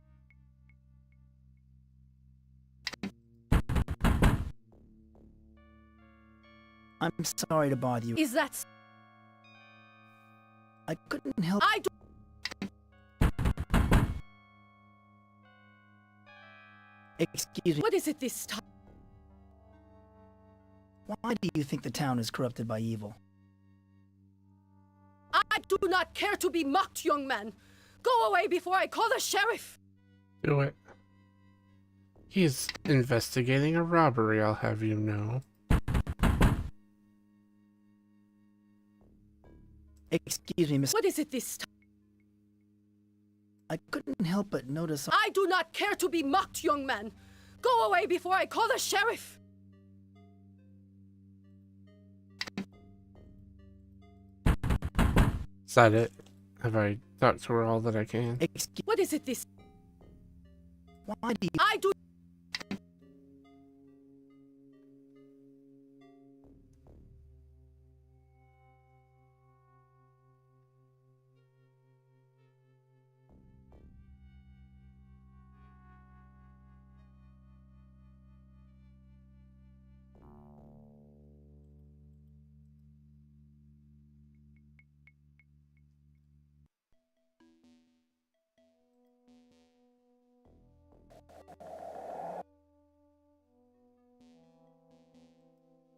[SPEAKER 2] I'm sorry to bother you.
[SPEAKER 12] Is that...
[SPEAKER 2] I couldn't help...
[SPEAKER 12] I don't...
[SPEAKER 2] Excuse me.
[SPEAKER 12] What is it this time?
[SPEAKER 2] Why do you think the town is corrupted by evil?
[SPEAKER 12] I do not care to be mocked, young man. Go away before I call the sheriff.
[SPEAKER 1] Do it. He's investigating a robbery, I'll have you know.
[SPEAKER 2] Excuse me, Miss...
[SPEAKER 12] What is it this time?
[SPEAKER 2] I couldn't help but notice...
[SPEAKER 12] I do not care to be mocked, young man. Go away before I call the sheriff.
[SPEAKER 1] Is that it? Have I talked to her all that I can?
[SPEAKER 12] What is it this...
[SPEAKER 2] Why do you...
[SPEAKER 12] I do...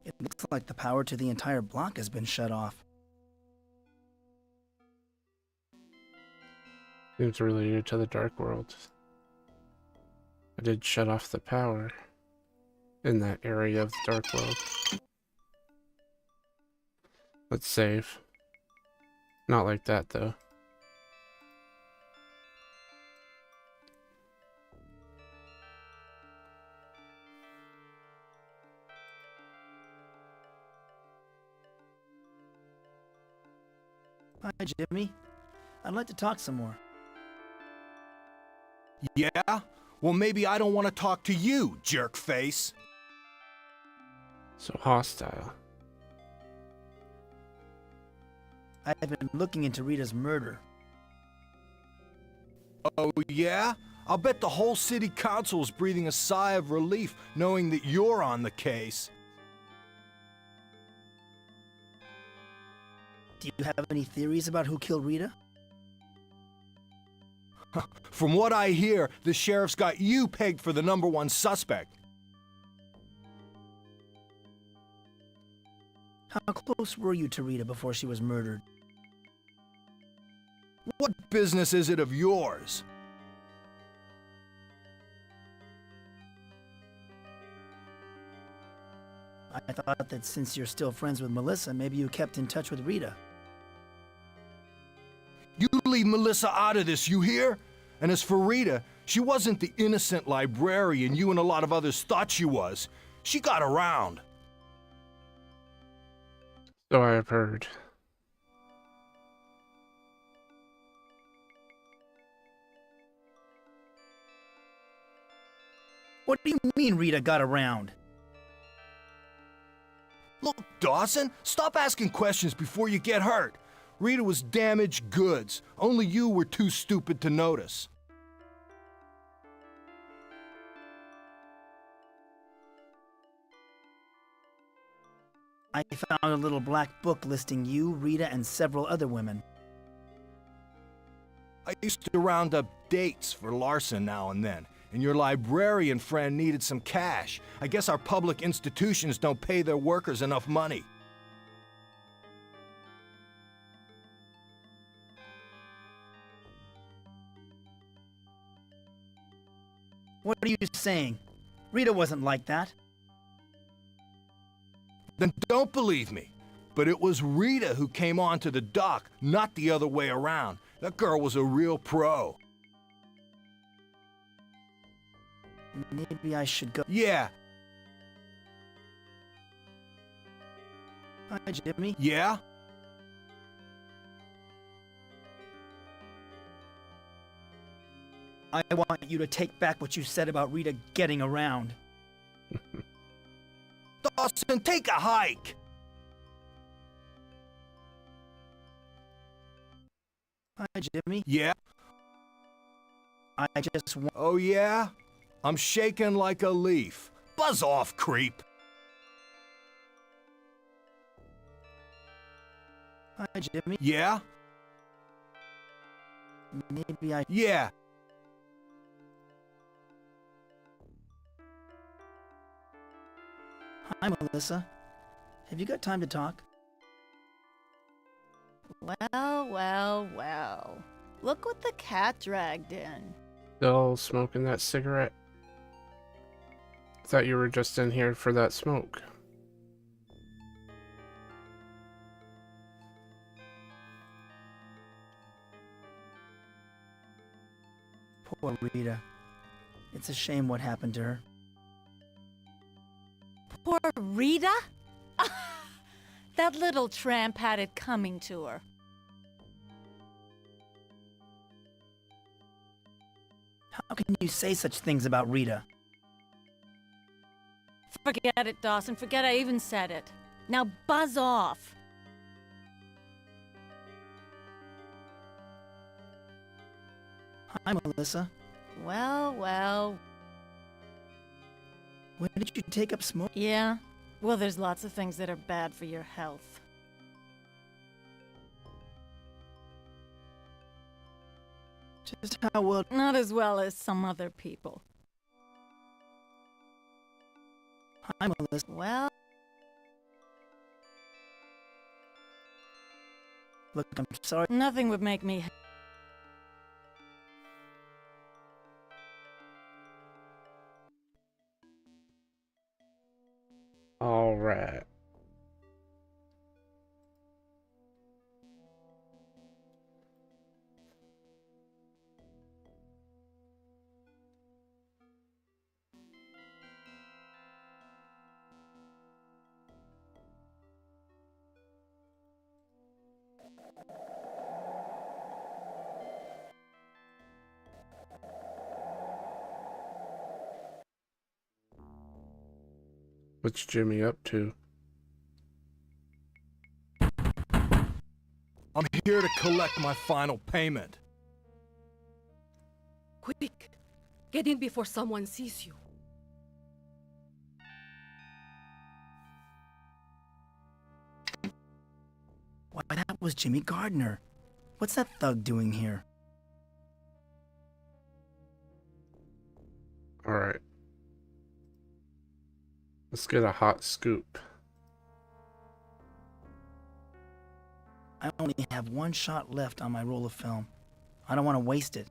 [SPEAKER 2] It looks like the power to the entire block has been shut off.
[SPEAKER 1] Seems related to the Dark World. I did shut off the power in that area of the Dark World. Let's save. Not like that, though.
[SPEAKER 2] Hi, Jimmy. I'd like to talk some more.
[SPEAKER 13] Yeah? Well, maybe I don't want to talk to you, jerk face.
[SPEAKER 1] So hostile.
[SPEAKER 2] I've been looking into Rita's murder.
[SPEAKER 13] Oh, yeah? I'll bet the whole city council is breathing a sigh of relief knowing that you're on the case.
[SPEAKER 2] Do you have any theories about who killed Rita?
[SPEAKER 13] From what I hear, the sheriff's got you pegged for the #1 suspect.
[SPEAKER 2] How close were you to Rita before she was murdered?
[SPEAKER 13] What business is it of yours?
[SPEAKER 2] I thought that since you're still friends with Melissa, maybe you kept in touch with Rita.
[SPEAKER 13] You leave Melissa out of this, you hear? And as for Rita, she wasn't the innocent librarian you and a lot of others thought she was. She got around.
[SPEAKER 1] So I have heard.
[SPEAKER 2] What do you mean Rita got around?
[SPEAKER 13] Look, Dawson, stop asking questions before you get hurt. Rita was damaged goods. Only you were too stupid to notice.
[SPEAKER 2] I found a little black book listing you, Rita, and several other women.
[SPEAKER 13] I used to round up dates for Larson now and then, and your librarian friend needed some cash. I guess our public institutions don't pay their workers enough money.
[SPEAKER 2] What are you saying? Rita wasn't like that.
[SPEAKER 13] Then don't believe me. But it was Rita who came onto the dock, not the other way around. That girl was a real pro.
[SPEAKER 2] Maybe I should go.
[SPEAKER 13] Yeah.
[SPEAKER 2] Hi, Jimmy.
[SPEAKER 13] Yeah?
[SPEAKER 2] I want you to take back what you said about Rita getting around.
[SPEAKER 13] Dawson, take a hike!
[SPEAKER 2] Hi, Jimmy.
[SPEAKER 13] Yeah?
[SPEAKER 2] I just want...
[SPEAKER 13] Oh, yeah? I'm shaking like a leaf. Buzz off, creep!
[SPEAKER 2] Hi, Jimmy.
[SPEAKER 13] Yeah?
[SPEAKER 2] Maybe I...
[SPEAKER 13] Yeah.
[SPEAKER 2] Hi, Melissa. Have you got time to talk?
[SPEAKER 4] Well, well, well. Look what the cat dragged in.
[SPEAKER 1] Still smoking that cigarette? Thought you were just in here for that smoke.
[SPEAKER 2] Poor Rita. It's a shame what happened to her.
[SPEAKER 4] Poor Rita? That little tramp had it coming to her.
[SPEAKER 2] How can you say such things about Rita?
[SPEAKER 4] Forget it, Dawson. Forget I even said it. Now buzz off.
[SPEAKER 2] Hi, Melissa.
[SPEAKER 4] Well, well.
[SPEAKER 2] When did you take up smoke?
[SPEAKER 4] Yeah. Well, there's lots of things that are bad for your health.
[SPEAKER 2] Just how well...
[SPEAKER 4] Not as well as some other people.
[SPEAKER 2] Hi, Melissa.
[SPEAKER 4] Well...
[SPEAKER 2] Look, I'm sorry.
[SPEAKER 4] Nothing would make me...
[SPEAKER 1] All right. What's Jimmy up to?
[SPEAKER 13] I'm here to collect my final payment.
[SPEAKER 12] Quick! Get in before someone sees you.
[SPEAKER 2] Why, that was Jimmy Gardner. What's that thug doing here?
[SPEAKER 1] Alright. Let's get a hot scoop.
[SPEAKER 2] I only have one shot left on my roll of film. I don't want to waste it.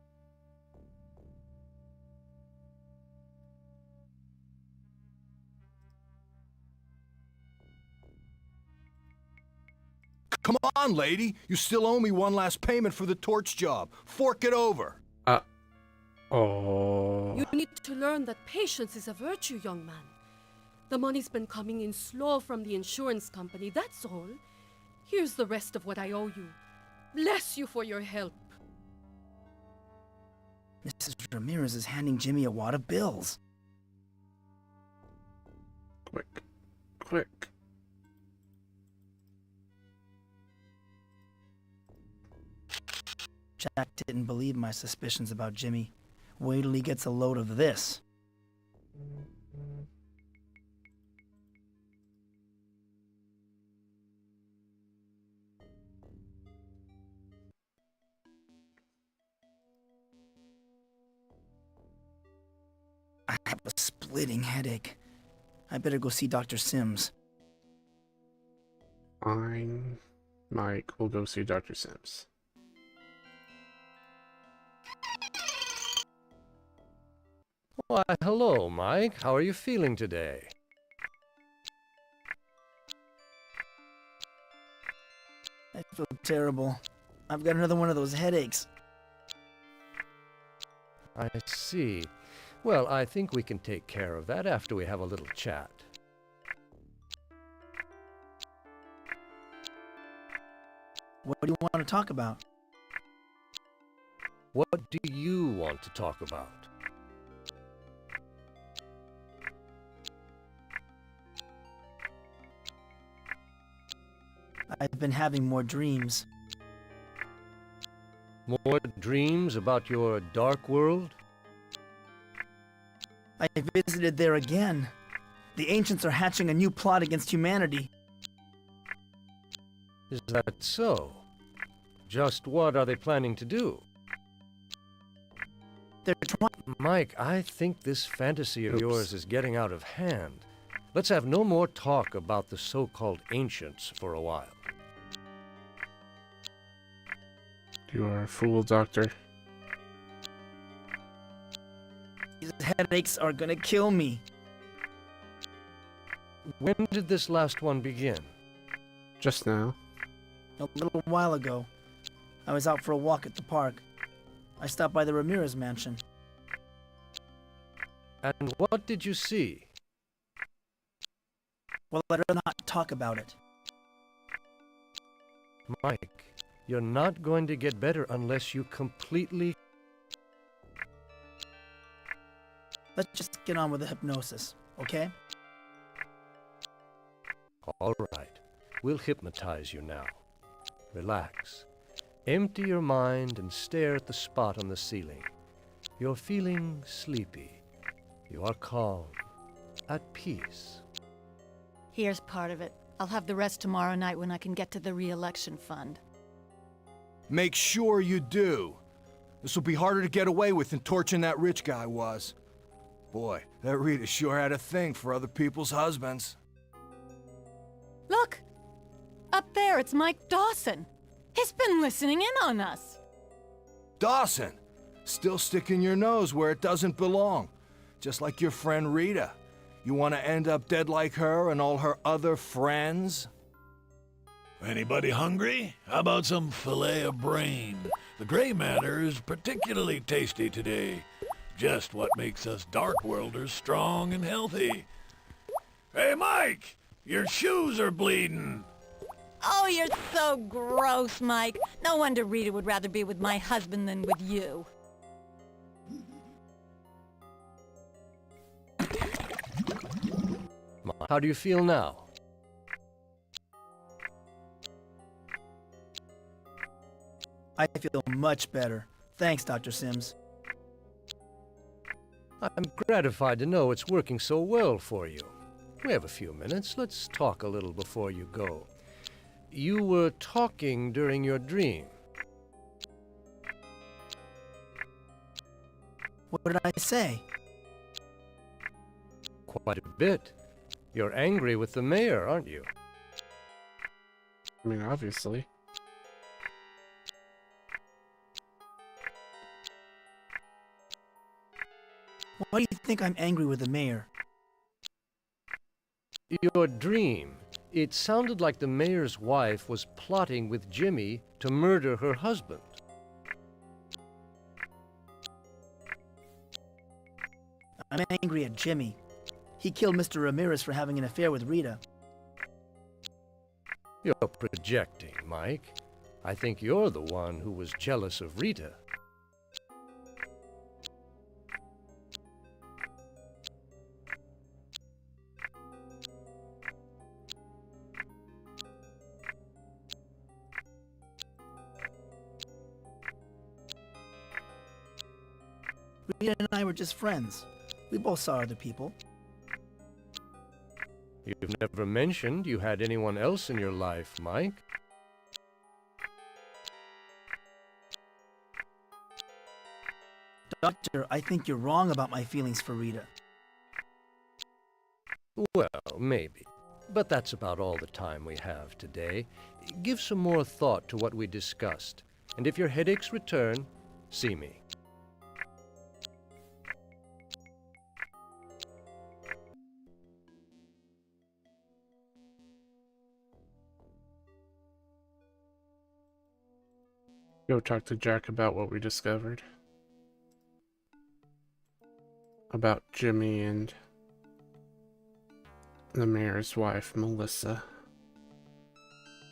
[SPEAKER 13] Come on, lady. You still owe me one last payment for the torch job. Fork it over.
[SPEAKER 1] Oh.
[SPEAKER 12] You need to learn that patience is a virtue, young man. The money's been coming in slow from the insurance company, that's all. Here's the rest of what I owe you. Bless you for your help.
[SPEAKER 2] Mrs. Ramirez is handing Jimmy a wad of bills.
[SPEAKER 1] Quick. Quick.
[SPEAKER 2] Jack didn't believe my suspicions about Jimmy. Wait till he gets a load of this. I have a splitting headache. I better go see Dr. Sims.
[SPEAKER 1] Fine. Mike, we'll go see Dr. Sims.
[SPEAKER 14] Why, hello, Mike. How are you feeling today?
[SPEAKER 2] I feel terrible. I've got another one of those headaches.
[SPEAKER 14] I see. Well, I think we can take care of that after we have a little chat.
[SPEAKER 2] What do you want to talk about?
[SPEAKER 14] What do you want to talk about?
[SPEAKER 2] I've been having more dreams.
[SPEAKER 14] More dreams about your dark world?
[SPEAKER 2] I visited there again. The ancients are hatching a new plot against humanity.
[SPEAKER 14] Is that so? Just what are they planning to do?
[SPEAKER 2] They're trying.
[SPEAKER 14] Mike, I think this fantasy of yours is getting out of hand. Let's have no more talk about the so-called ancients for a while.
[SPEAKER 1] You are a fool, Doctor.
[SPEAKER 2] These headaches are gonna kill me.
[SPEAKER 14] When did this last one begin?
[SPEAKER 1] Just now.
[SPEAKER 2] A little while ago, I was out for a walk at the park. I stopped by the Ramirez mansion.
[SPEAKER 14] And what did you see?
[SPEAKER 2] Well, I'd rather not talk about it.
[SPEAKER 14] Mike, you're not going to get better unless you completely...
[SPEAKER 2] Let's just get on with the hypnosis, okay?
[SPEAKER 14] All right. We'll hypnotize you now. Relax. Empty your mind and stare at the spot on the ceiling. You're feeling sleepy. You are calm, at peace.
[SPEAKER 4] Here's part of it. I'll have the rest tomorrow night when I can get to the re-election fund.
[SPEAKER 13] Make sure you do. This will be harder to get away with than torching that rich guy was. Boy, that Rita sure had a thing for other people's husbands.
[SPEAKER 4] Look! Up there, it's Mike Dawson. He's been listening in on us.
[SPEAKER 13] Dawson! Still sticking your nose where it doesn't belong. Just like your friend Rita. You want to end up dead like her and all her other friends?
[SPEAKER 8] Anybody hungry? How about some filet of brain? The gray matter is particularly tasty today. Just what makes us Dark Worlders strong and healthy. Hey, Mike! Your shoes are bleeding.
[SPEAKER 4] Oh, you're so gross, Mike. No wonder Rita would rather be with my husband than with you.
[SPEAKER 14] How do you feel now?
[SPEAKER 2] I feel much better. Thanks, Dr. Sims.
[SPEAKER 14] I'm gratified to know it's working so well for you. We have a few minutes. Let's talk a little before you go. You were talking during your dream.
[SPEAKER 2] What did I say?
[SPEAKER 14] Quite a bit. You're angry with the mayor, aren't you?
[SPEAKER 1] I mean, obviously.
[SPEAKER 2] Why do you think I'm angry with the mayor?
[SPEAKER 14] Your dream. It sounded like the mayor's wife was plotting with Jimmy to murder her husband.
[SPEAKER 2] I'm angry at Jimmy. He killed Mr. Ramirez for having an affair with Rita.
[SPEAKER 14] You're projecting, Mike. I think you're the one who was jealous of Rita.
[SPEAKER 2] Rita and I were just friends. We both saw other people.
[SPEAKER 14] You've never mentioned you had anyone else in your life, Mike.
[SPEAKER 2] Doctor, I think you're wrong about my feelings for Rita.
[SPEAKER 14] Well, maybe. But that's about all the time we have today. Give some more thought to what we discussed. And if your headaches return, see me.
[SPEAKER 1] Go talk to Jack about what we discovered. About Jimmy and the mayor's wife, Melissa.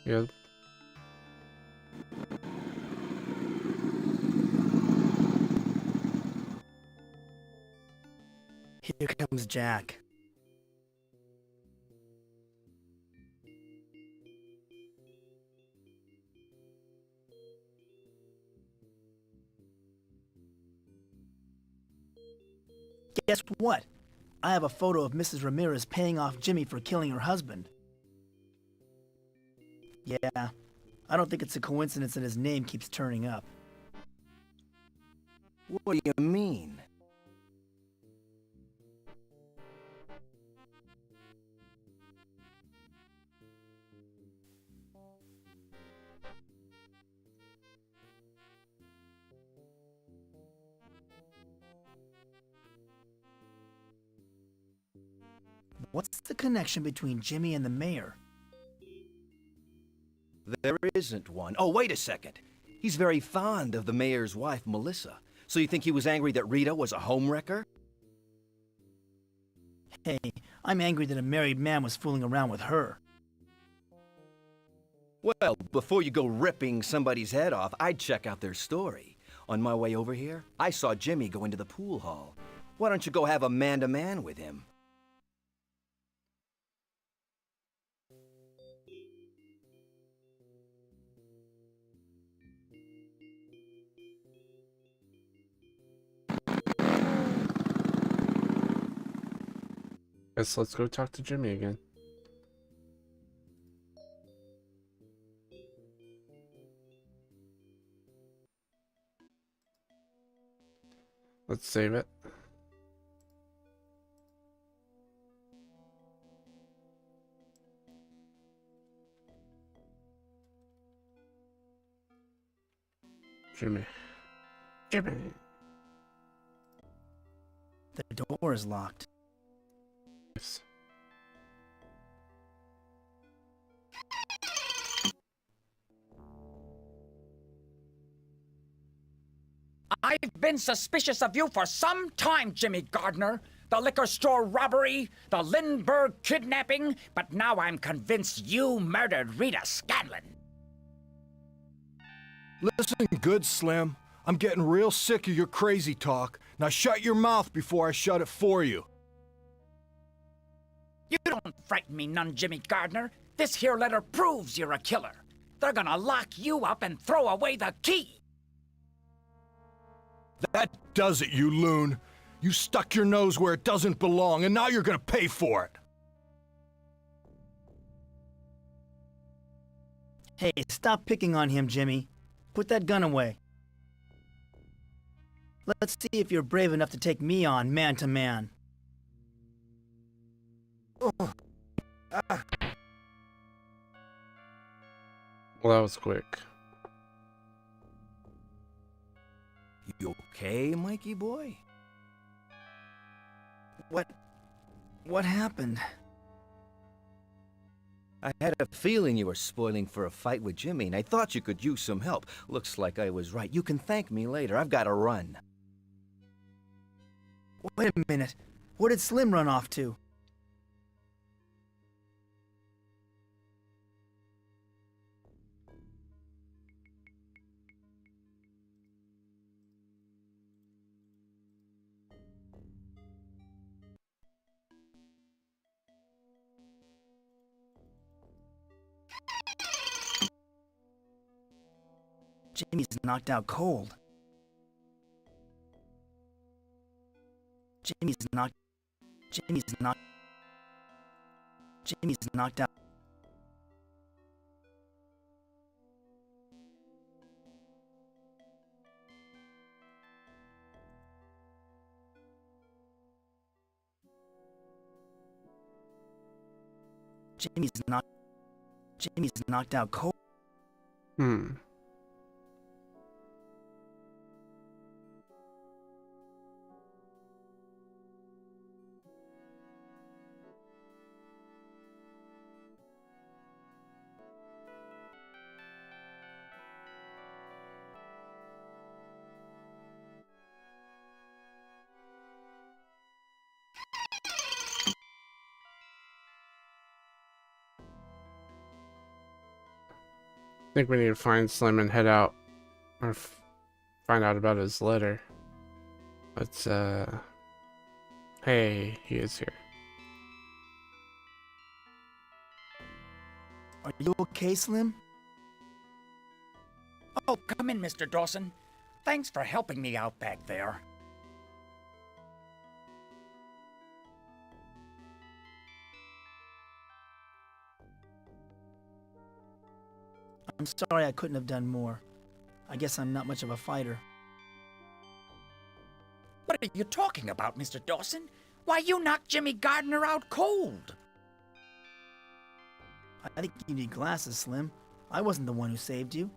[SPEAKER 1] Yep.
[SPEAKER 2] Here comes Jack. Guess what? I have a photo of Mrs. Ramirez paying off Jimmy for killing her husband. Yeah, I don't think it's a coincidence that his name keeps turning up.
[SPEAKER 11] What do you mean?
[SPEAKER 2] What's the connection between Jimmy and the mayor?
[SPEAKER 11] There isn't one. Oh, wait a second. He's very fond of the mayor's wife, Melissa. So you think he was angry that Rita was a homewrecker?
[SPEAKER 2] Hey, I'm angry that a married man was fooling around with her.
[SPEAKER 11] Well, before you go ripping somebody's head off, I'd check out their story. On my way over here, I saw Jimmy go into the pool hall. Why don't you go have a man-to-man with him?
[SPEAKER 1] Guess let's go talk to Jimmy again. Let's save it. Jimmy. Jimmy.
[SPEAKER 2] The door is locked.
[SPEAKER 1] Yes.
[SPEAKER 15] I've been suspicious of you for some time, Jimmy Gardner. The liquor store robbery, the Lindbergh kidnapping, but now I'm convinced you murdered Rita Scanlon.
[SPEAKER 13] Listen good, Slim. I'm getting real sick of your crazy talk. Now shut your mouth before I shut it for you.
[SPEAKER 15] You don't frighten me none, Jimmy Gardner. This here letter proves you're a killer. They're gonna lock you up and throw away the key.
[SPEAKER 13] That does it, you loon. You stuck your nose where it doesn't belong, and now you're gonna pay for it.
[SPEAKER 2] Hey, stop picking on him, Jimmy. Put that gun away. Let's see if you're brave enough to take me on, man to man.
[SPEAKER 1] Well, that was quick.
[SPEAKER 11] You okay, Mikey boy?
[SPEAKER 2] What happened?
[SPEAKER 11] I had a feeling you were spoiling for a fight with Jimmy, and I thought you could use some help. Looks like I was right. You can thank me later. I've got to run.
[SPEAKER 2] Wait a minute. Where did Slim run off to? Jimmy's knocked out cold. Jimmy's knocked out. Jimmy's knocked out cold.
[SPEAKER 1] I think we need to find Slim and head out, or find out about his letter. Let's, hey, he is here.
[SPEAKER 2] Are you okay, Slim?
[SPEAKER 15] Oh, come in, Mr. Dawson. Thanks for helping me out back there.
[SPEAKER 2] I'm sorry I couldn't have done more. I guess I'm not much of a fighter.
[SPEAKER 15] What are you talking about, Mr. Dawson? Why, you knocked Jimmy Gardner out cold.
[SPEAKER 2] I think you need glasses, Slim. I wasn't the one who saved you.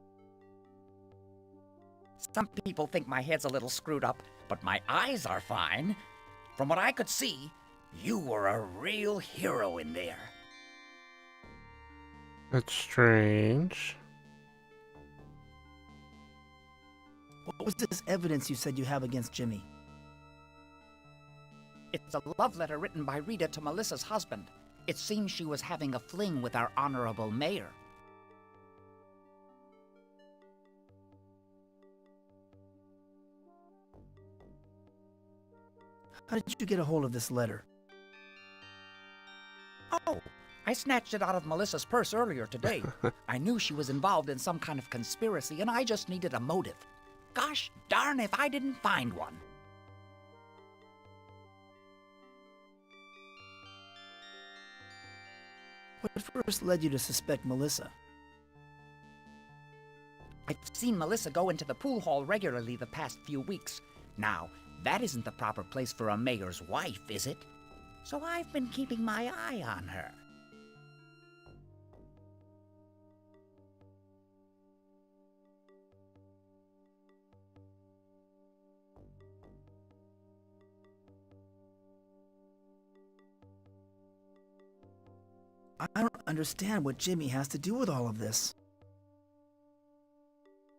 [SPEAKER 15] Some people think my head's a little screwed up, but my eyes are fine. From what I could see, you were a real hero in there.
[SPEAKER 1] That's strange.
[SPEAKER 2] What was this evidence you said you have against Jimmy?
[SPEAKER 15] It's a love letter written by Rita to Melissa's husband. It seems she was having a fling with our honorable mayor.
[SPEAKER 2] How did you get a hold of this letter?
[SPEAKER 15] Oh, I snatched it out of Melissa's purse earlier today. I knew she was involved in some kind of conspiracy, and I just needed a motive. Gosh darn if I didn't find one.
[SPEAKER 2] What first led you to suspect Melissa?
[SPEAKER 15] I've seen Melissa go into the pool hall regularly the past few weeks. Now, that isn't the proper place for a mayor's wife, is it? So I've been keeping my eye on her.
[SPEAKER 2] I don't understand what Jimmy has to do with all of this.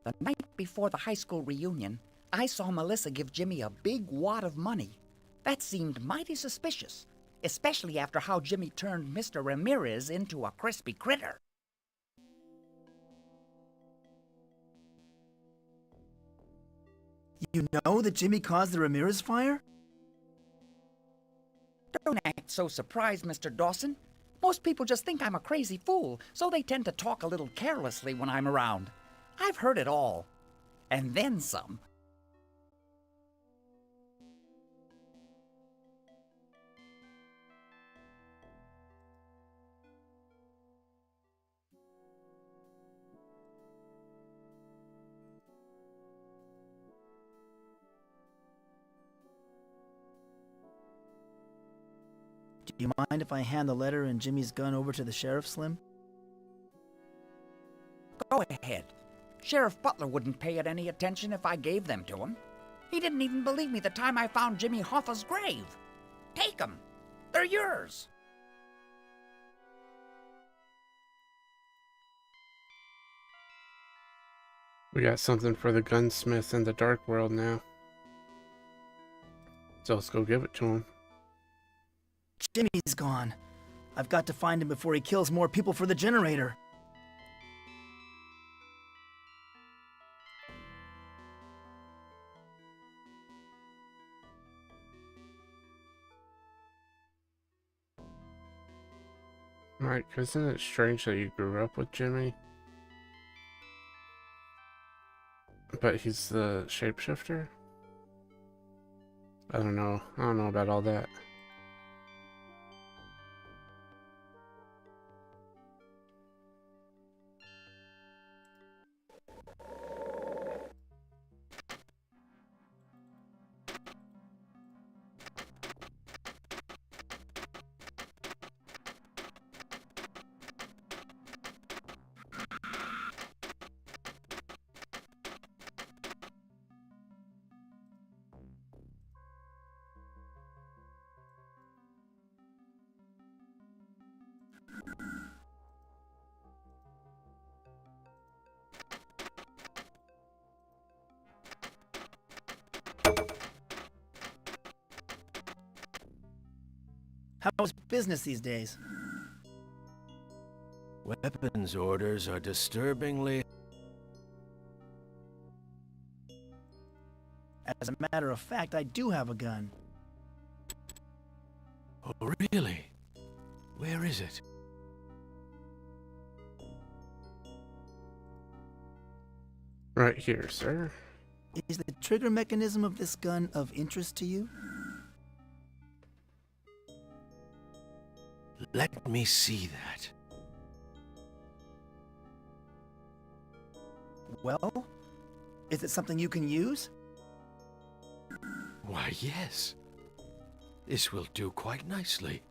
[SPEAKER 15] The night before the high school reunion, I saw Melissa give Jimmy a big wad of money. That seemed mighty suspicious, especially after how Jimmy turned Mr. Ramirez into a crispy critter.
[SPEAKER 2] You know that Jimmy caused the Ramirez fire?
[SPEAKER 15] Don't act so surprised, Mr. Dawson. Most people just think I'm a crazy fool, so they tend to talk a little carelessly when I'm around. I've heard it all. And then some.
[SPEAKER 2] Do you mind if I hand the letter and Jimmy's gun over to the sheriff, Slim?
[SPEAKER 15] Go ahead. Sheriff Butler wouldn't pay it any attention if I gave them to him. He didn't even believe me the time I found Jimmy Hoffa's grave. Take them. They're yours.
[SPEAKER 1] We got something for the gunsmith in the dark world now. So let's go give it to him.
[SPEAKER 2] Jimmy's gone. I've got to find him before he kills more people for the generator.
[SPEAKER 1] Mike, isn't it strange that you grew up with Jimmy? But he's the shapeshifter? I don't know about all that.
[SPEAKER 2] How's business these days?
[SPEAKER 13] Weapons orders are disturbingly...
[SPEAKER 2] As a matter of fact, I do have a gun.
[SPEAKER 13] Oh, really? Where is it?
[SPEAKER 1] Right here, sir.
[SPEAKER 2] Is the trigger mechanism of this gun of interest to you?
[SPEAKER 13] Let me see that.
[SPEAKER 2] Well, is it something you can use?
[SPEAKER 13] Why, yes. This will do quite nicely.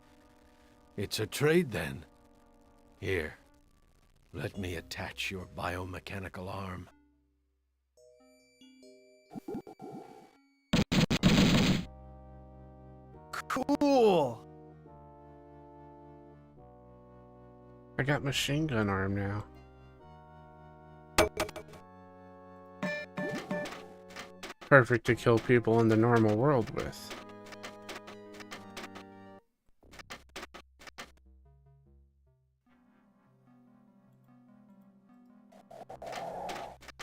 [SPEAKER 13] It's a trade, then. Here, let me attach your biomechanical arm.
[SPEAKER 2] Cool!
[SPEAKER 1] I got machine gun arm now. Perfect to kill people in the normal world with.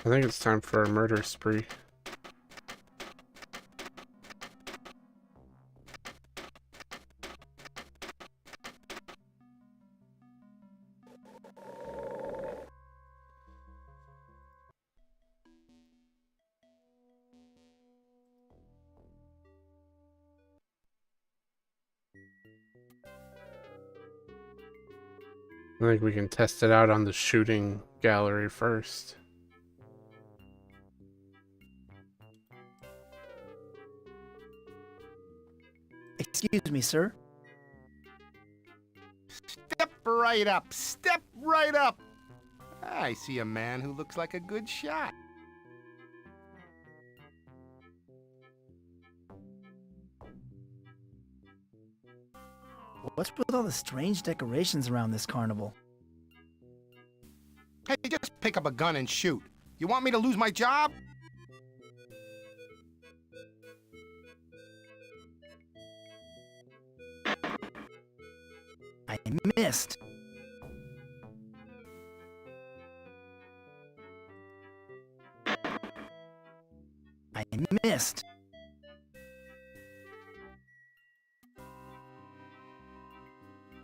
[SPEAKER 1] I think it's time for a murder spree. I think we can test it out on the shooting gallery first.
[SPEAKER 2] Excuse me, sir.
[SPEAKER 16] Step right up. Step right up. I see a man who looks like a good shot.
[SPEAKER 2] What's with all the strange decorations around this carnival?
[SPEAKER 16] Hey, just pick up a gun and shoot. You want me to lose my job?
[SPEAKER 2] I missed. I missed.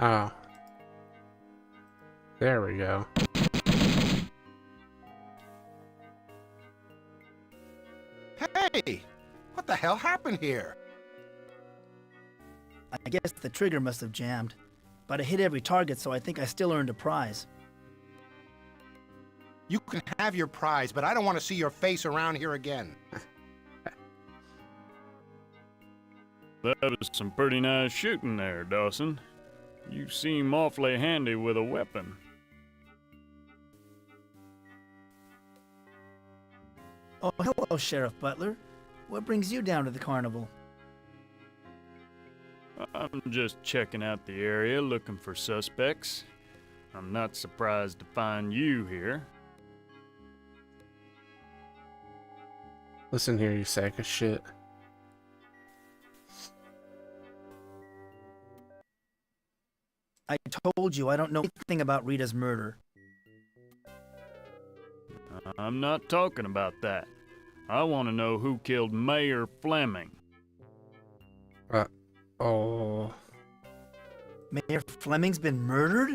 [SPEAKER 1] Oh. There we go.
[SPEAKER 16] Hey! What the hell happened here?
[SPEAKER 2] I guess the trigger must have jammed. But I hit every target, so I think I still earned a prize.
[SPEAKER 16] You can have your prize, but I don't want to see your face around here again.
[SPEAKER 9] That was some pretty nice shooting there, Dawson. You seem awfully handy with a weapon.
[SPEAKER 2] Oh, hello, Sheriff Butler. What brings you down to the carnival?
[SPEAKER 9] I'm just checking out the area, looking for suspects. I'm not surprised to find you here.
[SPEAKER 1] Listen here, you sack of shit.
[SPEAKER 2] I told you I don't know anything about Rita's murder.
[SPEAKER 9] I'm not talking about that. I want to know who killed Mayor Fleming.
[SPEAKER 1] Oh.
[SPEAKER 2] Mayor Fleming's been murdered?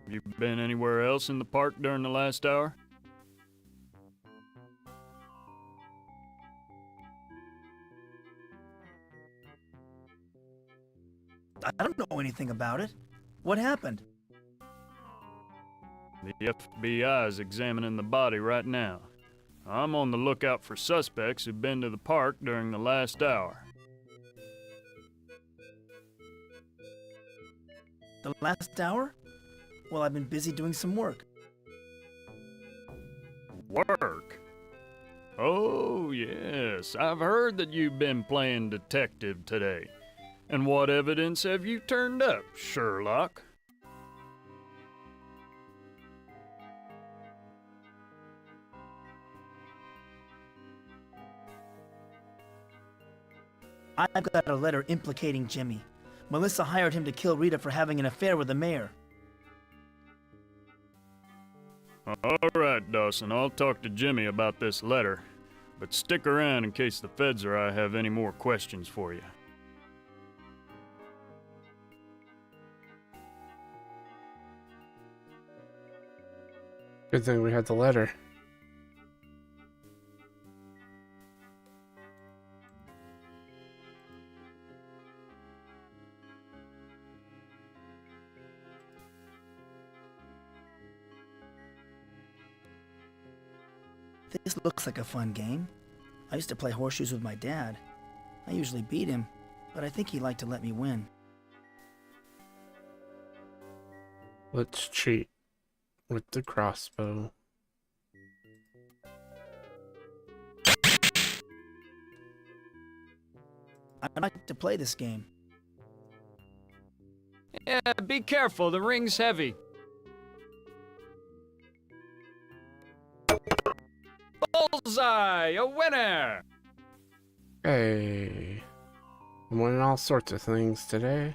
[SPEAKER 9] Have you been anywhere else in the park during the last hour?
[SPEAKER 2] I don't know anything about it. What happened?
[SPEAKER 9] The FBI is examining the body right now. I'm on the lookout for suspects who've been to the park during the last hour.
[SPEAKER 2] The last hour? Well, I've been busy doing some work.
[SPEAKER 9] Work? Oh, yes. I've heard that you've been playing detective today. And what evidence have you turned up, Sherlock?
[SPEAKER 2] I've got a letter implicating Jimmy. Melissa hired him to kill Rita for having an affair with the mayor.
[SPEAKER 9] All right, Dawson, I'll talk to Jimmy about this letter. But stick around in case the feds or I have any more questions for you.
[SPEAKER 1] Good thing we had the letter.
[SPEAKER 2] This looks like a fun game. I used to play horseshoes with my dad. I usually beat him, but I think he liked to let me win.
[SPEAKER 1] Let's cheat with the crossbow.
[SPEAKER 2] I'd like to play this game.
[SPEAKER 9] Yeah, be careful, the ring's heavy. Bullseye, a winner!
[SPEAKER 1] Hey, I'm winning all sorts of things today.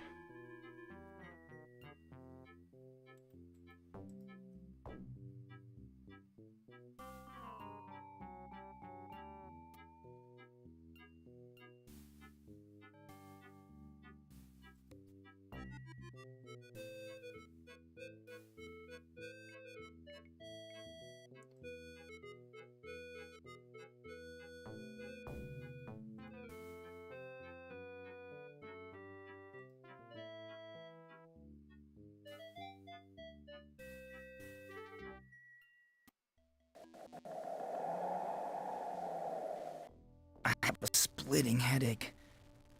[SPEAKER 2] I have a splitting headache.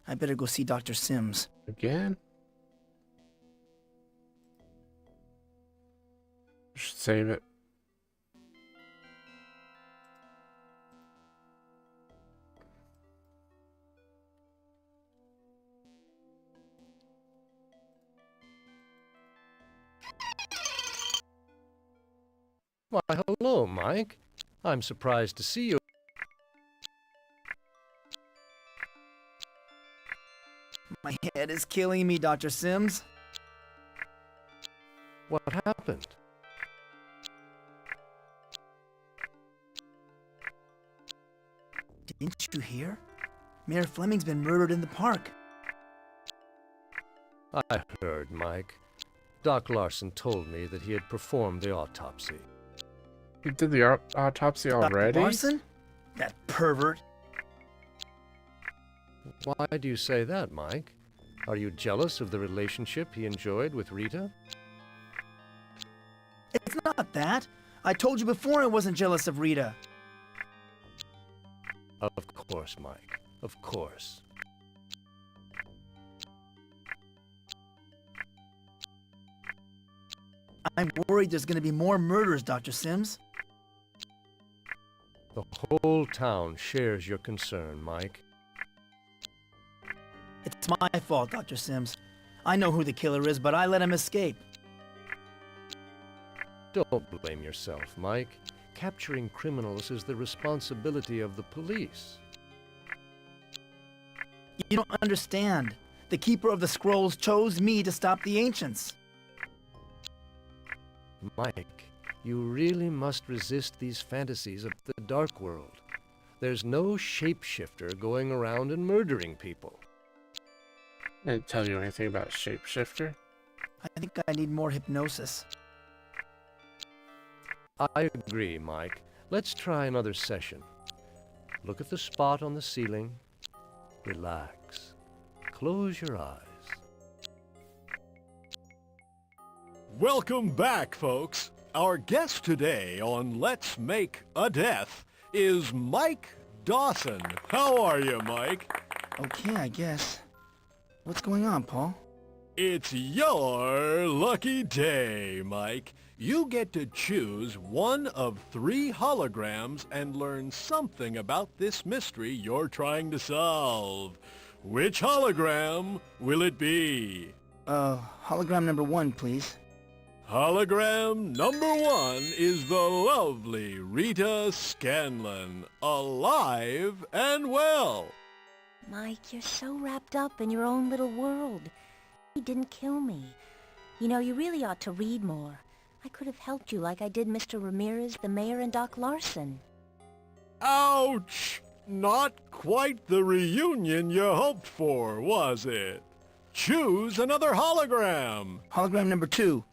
[SPEAKER 2] I better go see Dr. Sims.
[SPEAKER 1] Again? Should save it.
[SPEAKER 14] Why, hello, Mike. I'm surprised to see you.
[SPEAKER 2] My head is killing me, Dr. Sims.
[SPEAKER 14] What happened?
[SPEAKER 2] Didn't you hear? Mayor Fleming's been murdered in the park.
[SPEAKER 14] I heard, Mike. Doc Larson told me that he had performed the autopsy.
[SPEAKER 1] You did the autopsy already?
[SPEAKER 2] Dr. Larson? That pervert.
[SPEAKER 14] Why do you say that, Mike? Are you jealous of the relationship he enjoyed with Rita?
[SPEAKER 2] It's not that. I told you before I wasn't jealous of Rita.
[SPEAKER 14] Of course, Mike. Of course.
[SPEAKER 2] I'm worried there's going to be more murders, Dr. Sims.
[SPEAKER 14] The whole town shares your concern, Mike.
[SPEAKER 2] It's my fault, Dr. Sims. I know who the killer is, but I let him escape.
[SPEAKER 14] Don't blame yourself, Mike. Capturing criminals is the responsibility of the police.
[SPEAKER 2] You don't understand. The Keeper of the Scrolls chose me to stop the Ancients.
[SPEAKER 14] Mike, you really must resist these fantasies of the Dark World. There's no shapeshifter going around and murdering people.
[SPEAKER 1] I didn't tell you anything about shapeshifter.
[SPEAKER 2] I think I need more hypnosis.
[SPEAKER 14] I agree, Mike. Let's try another session. Look at the spot on the ceiling. Relax. Close your eyes.
[SPEAKER 8] Welcome back, folks. Our guest today on Let's Make a Death is Mike Dawson. How are you, Mike?
[SPEAKER 2] Okay, I guess. What's going on, Paul?
[SPEAKER 8] It's your lucky day, Mike. You get to choose one of 3 holograms and learn something about this mystery you're trying to solve. Which hologram will it be?
[SPEAKER 2] Hologram number 1, please.
[SPEAKER 8] Hologram number 1 is the lovely Rita Scanlon, alive and well.
[SPEAKER 17] Mike, you're so wrapped up in your own little world. He didn't kill me. You know, you really ought to read more. I could have helped you like I did Mr. Ramirez, the mayor, and Doc Larson.
[SPEAKER 8] Ouch! Not quite the reunion you hoped for, was it? Choose another hologram.
[SPEAKER 2] Hologram number 2.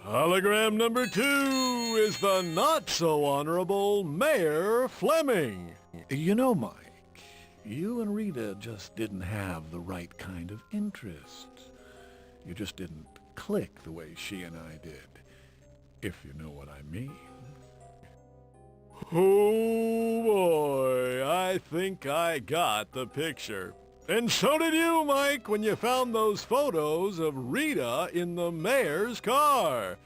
[SPEAKER 8] Hologram number 2 is the not-so-honorable Mayor Fleming. You know, Mike, you and Rita just didn't have the right kind of interest. You just didn't click the way she and I did, if you know what I mean. Oh boy, I think I got the picture. And so did you, Mike, when you found those photos of Rita in the mayor's car.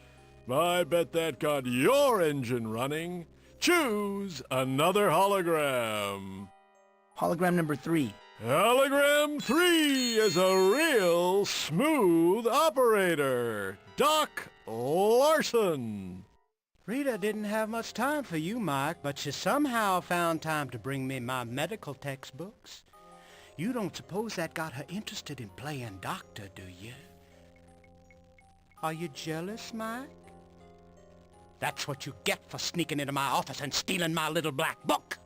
[SPEAKER 8] I bet that got your engine running. Choose another hologram.
[SPEAKER 2] Hologram number 3.
[SPEAKER 8] Hologram 3 is a real smooth operator, Doc Larson.
[SPEAKER 18] Rita didn't have much time for you, Mike, but she somehow found time to bring me my medical textbooks. You don't suppose that got her interested in playing doctor, do you? Are you jealous, Mike? That's what you get for sneaking into my office and stealing my little black book.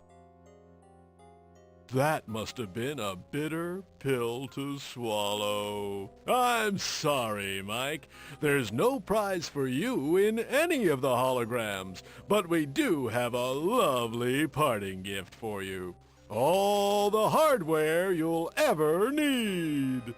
[SPEAKER 8] That must have been a bitter pill to swallow. I'm sorry, Mike. There's no prize for you in any of the holograms, but we do have a lovely parting gift for you. All the hardware you'll ever need.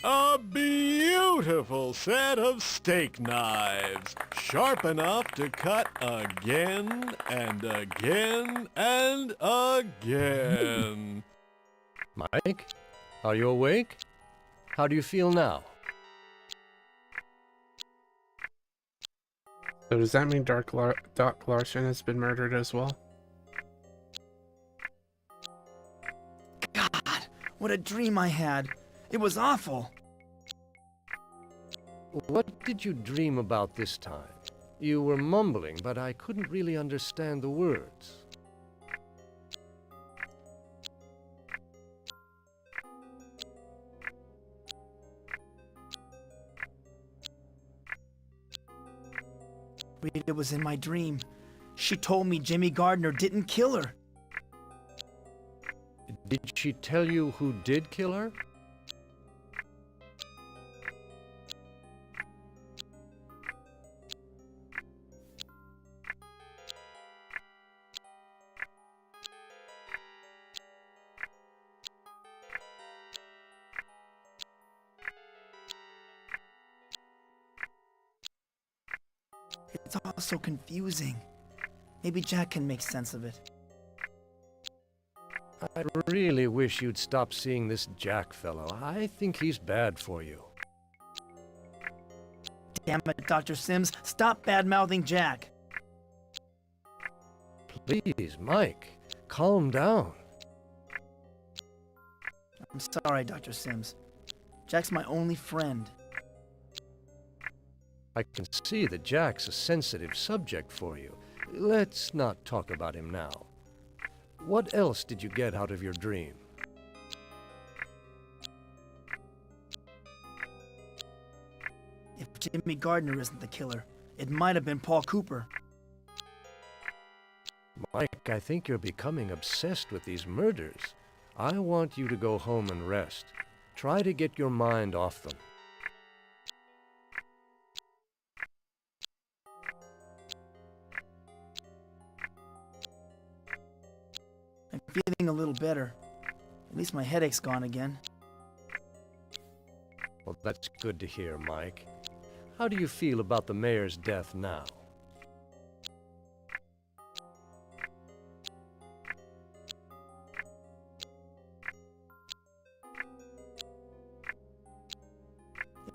[SPEAKER 8] A beautiful set of steak knives, sharp enough to cut again and again and again.
[SPEAKER 14] Mike, are you awake? How do you feel now?
[SPEAKER 1] So does that mean Doc Larson has been murdered as well?
[SPEAKER 2] God, what a dream I had. It was awful.
[SPEAKER 14] What did you dream about this time? You were mumbling, but I couldn't really understand the words.
[SPEAKER 2] Rita was in my dream. She told me Jimmy Gardner didn't kill her.
[SPEAKER 14] Did she tell you who did kill her?
[SPEAKER 2] It's all so confusing. Maybe Jack can make sense of it.
[SPEAKER 14] I really wish you'd stop seeing this Jack fellow. I think he's bad for you.
[SPEAKER 2] Damn it, Dr. Sims. Stop bad-mouthing Jack.
[SPEAKER 14] Please, Mike, calm down.
[SPEAKER 2] I'm sorry, Dr. Sims. Jack's my only friend.
[SPEAKER 14] I can see that Jack's a sensitive subject for you. Let's not talk about him now. What else did you get out of your dream?
[SPEAKER 2] If Jimmy Gardner isn't the killer, it might have been Paul Cooper.
[SPEAKER 14] Mike, I think you're becoming obsessed with these murders. I want you to go home and rest. Try to get your mind off them.
[SPEAKER 2] I'm feeling a little better. At least my headache's gone again.
[SPEAKER 14] Well, that's good to hear, Mike. How do you feel about the mayor's death now?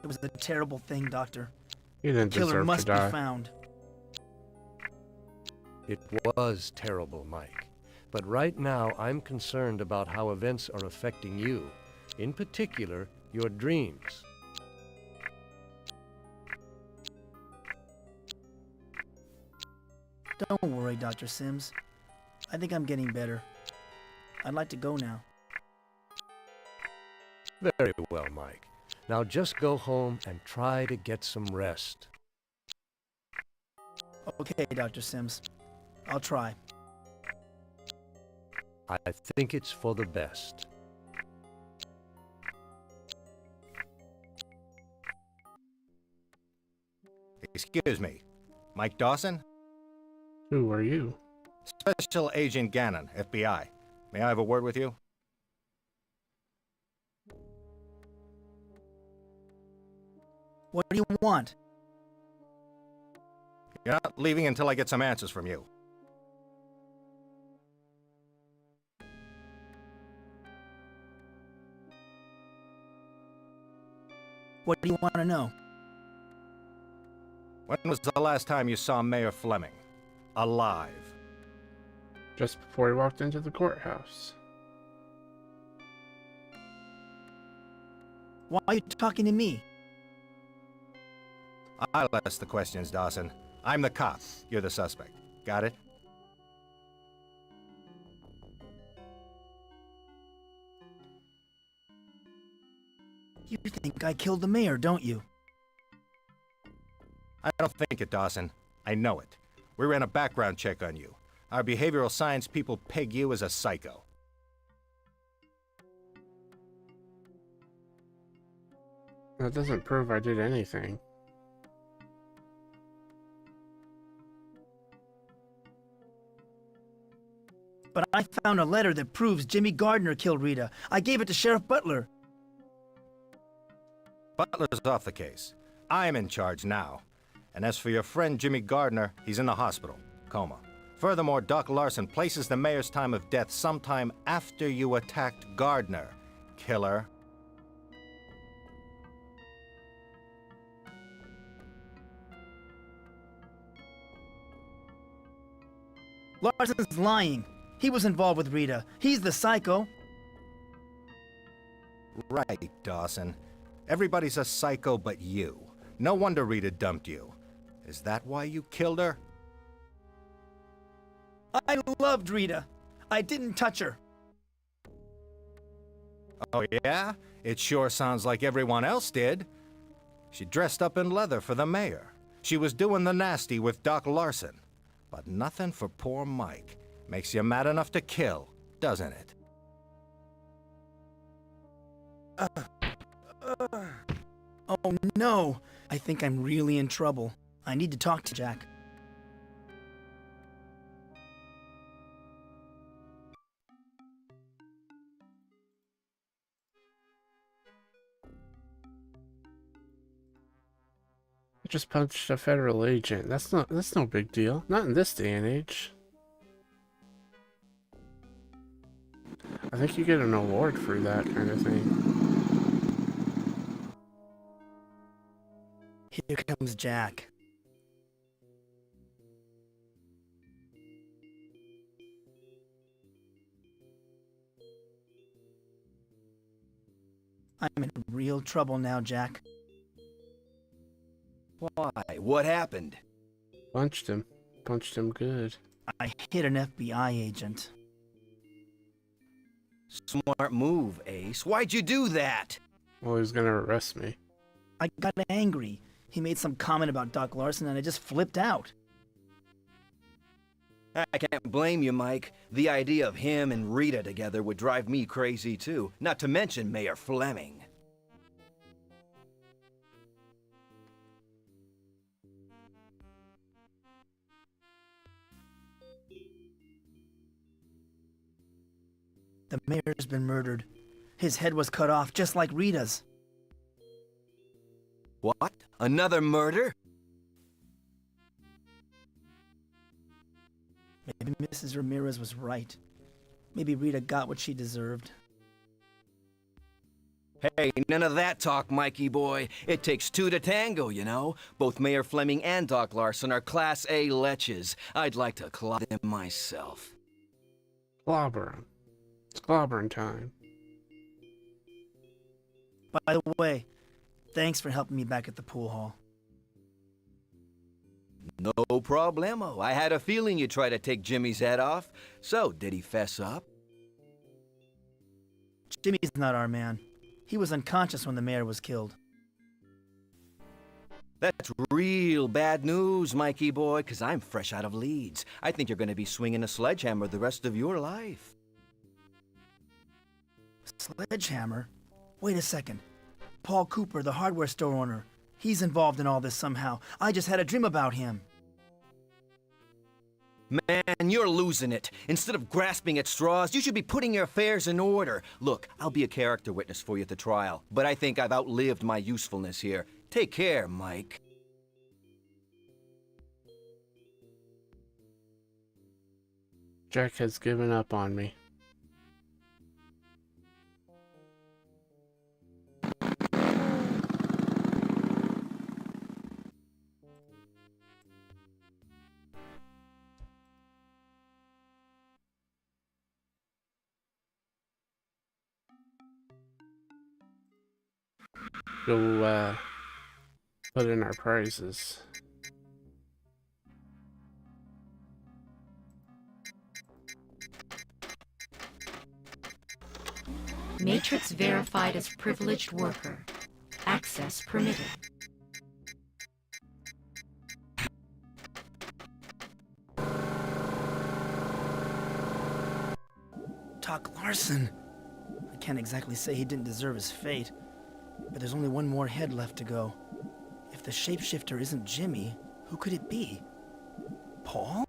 [SPEAKER 2] It was a terrible thing, Doctor.
[SPEAKER 1] You didn't
[SPEAKER 2] The killer
[SPEAKER 1] deserve
[SPEAKER 2] must
[SPEAKER 1] to die.
[SPEAKER 2] be found.
[SPEAKER 14] It was terrible, Mike. But right now, I'm concerned about how events are affecting you. In particular, your dreams.
[SPEAKER 2] Don't worry, Dr. Sims. I think I'm getting better. I'd like to go now.
[SPEAKER 14] Very well, Mike. Now just go home and try to get some rest.
[SPEAKER 2] Okay, Dr. Sims. I'll try.
[SPEAKER 14] I think it's for the best.
[SPEAKER 19] Excuse me. Mike Dawson?
[SPEAKER 1] Who are you?
[SPEAKER 19] Special Agent Gannon, FBI. May I have a word with you?
[SPEAKER 2] What do you want?
[SPEAKER 19] You're not leaving until I get some answers from you.
[SPEAKER 2] What do you want to know?
[SPEAKER 19] When was the last time you saw Mayor Fleming? Alive?
[SPEAKER 1] Just before he walked into the courthouse.
[SPEAKER 2] Why are you talking to me?
[SPEAKER 19] I'll ask the questions, Dawson. I'm the cop. You're the suspect. Got it?
[SPEAKER 2] You think I killed the mayor, don't you?
[SPEAKER 19] I don't think it, Dawson. I know it. We ran a background check on you. Our behavioral science people peg you as a psycho.
[SPEAKER 1] That doesn't prove I did anything.
[SPEAKER 2] But I found a letter that proves Jimmy Gardner killed Rita. I gave it to Sheriff Butler.
[SPEAKER 19] Butler's off the case. I'm in charge now. And as for your friend Jimmy Gardner, he's in the hospital, coma. Furthermore, Doc Larson places the mayor's time of death sometime after you attacked Gardner, killer.
[SPEAKER 2] Larson's lying. He was involved with Rita. He's the psycho.
[SPEAKER 19] Right, Dawson. Everybody's a psycho but you. No wonder Rita dumped you. Is that why you killed her?
[SPEAKER 2] I loved Rita. I didn't touch her.
[SPEAKER 19] Oh yeah? It sure sounds like everyone else did. She dressed up in leather for the mayor. She was doing the nasty with Doc Larson. But nothing for poor Mike. Makes you mad enough to kill, doesn't it?
[SPEAKER 2] Oh no! I think I'm really in trouble. I need to talk to Jack.
[SPEAKER 1] I just punched a federal agent. That's no big deal. Not in this day and age. I think you get an award for that kind of thing.
[SPEAKER 2] Here comes Jack. I'm in real trouble now, Jack.
[SPEAKER 11] Why? What happened?
[SPEAKER 1] Punched him. Punched him good.
[SPEAKER 2] I hit an FBI agent.
[SPEAKER 11] Smart move, Ace. Why'd you do that?
[SPEAKER 1] Well, he's gonna arrest me.
[SPEAKER 2] I got angry. He made some comment about Doc Larson and I just flipped out.
[SPEAKER 11] I can't blame you, Mike. The idea of him and Rita together would drive me crazy too, not to mention Mayor Fleming.
[SPEAKER 2] The mayor's been murdered. His head was cut off, just like Rita's.
[SPEAKER 11] What? Another murder?
[SPEAKER 2] Maybe Mrs. Ramirez was right. Maybe Rita got what she deserved.
[SPEAKER 11] Hey, none of that talk, Mikey boy. It takes two to tango, you know? Both Mayor Fleming and Doc Larson are Class A leches. I'd like to clobber them myself.
[SPEAKER 1] Clobber him. It's clobbering time.
[SPEAKER 2] By the way, thanks for helping me back at the pool hall.
[SPEAKER 11] No problemo. I had a feeling you'd try to take Jimmy's head off. So, did he fess up?
[SPEAKER 2] Jimmy's not our man. He was unconscious when the mayor was killed.
[SPEAKER 11] That's real bad news, Mikey boy, because I'm fresh out of Leeds. I think you're going to be swinging a sledgehammer the rest of your life.
[SPEAKER 2] Sledgehammer? Wait a second. Paul Cooper, the hardware store owner. He's involved in all this somehow. I just had a dream about him.
[SPEAKER 11] Man, you're losing it. Instead of grasping at straws, you should be putting your affairs in order. Look, I'll be a character witness for you at the trial, but I think I've outlived my usefulness here. Take care, Mike.
[SPEAKER 1] Jack has given up on me. Go, put in our prizes.
[SPEAKER 6] Matrix verified as privileged worker. Access permitted.
[SPEAKER 2] Doc Larson. I can't exactly say he didn't deserve his fate, but there's only one more head left to go. If the shapeshifter isn't Jimmy, who could it be? Paul?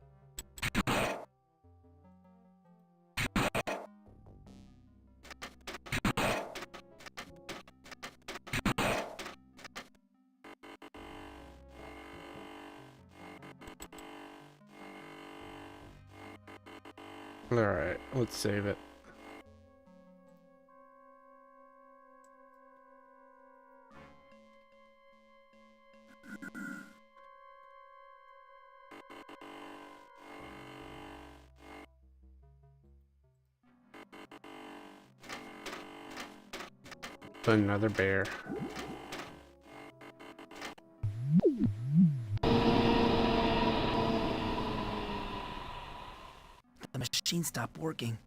[SPEAKER 1] Alright, let's save it. Another bear.
[SPEAKER 2] The machine stopped working.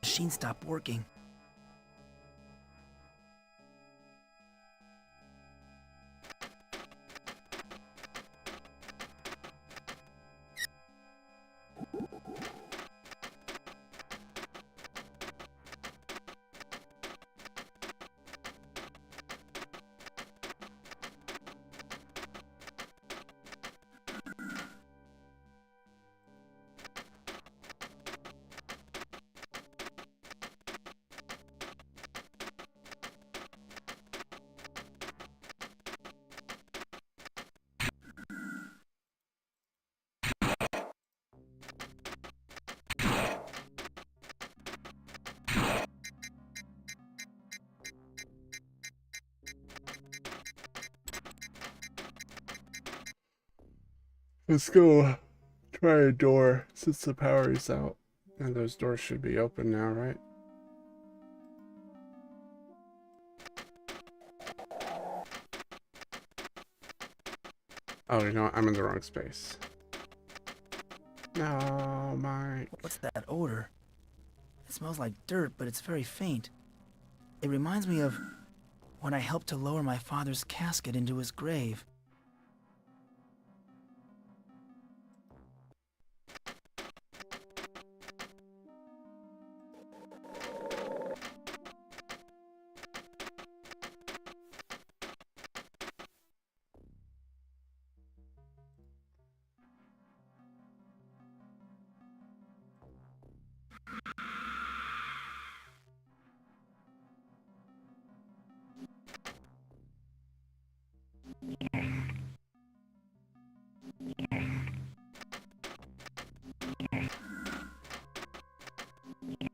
[SPEAKER 2] machine stopped working.
[SPEAKER 1] Let's go try a door since the power is out. And those doors should be open now, right? Oh, you know what? I'm in the wrong space. No, Mike.
[SPEAKER 2] What's that odor? It smells like dirt, but it's very faint. It reminds me of when I helped to lower my father's casket into his grave.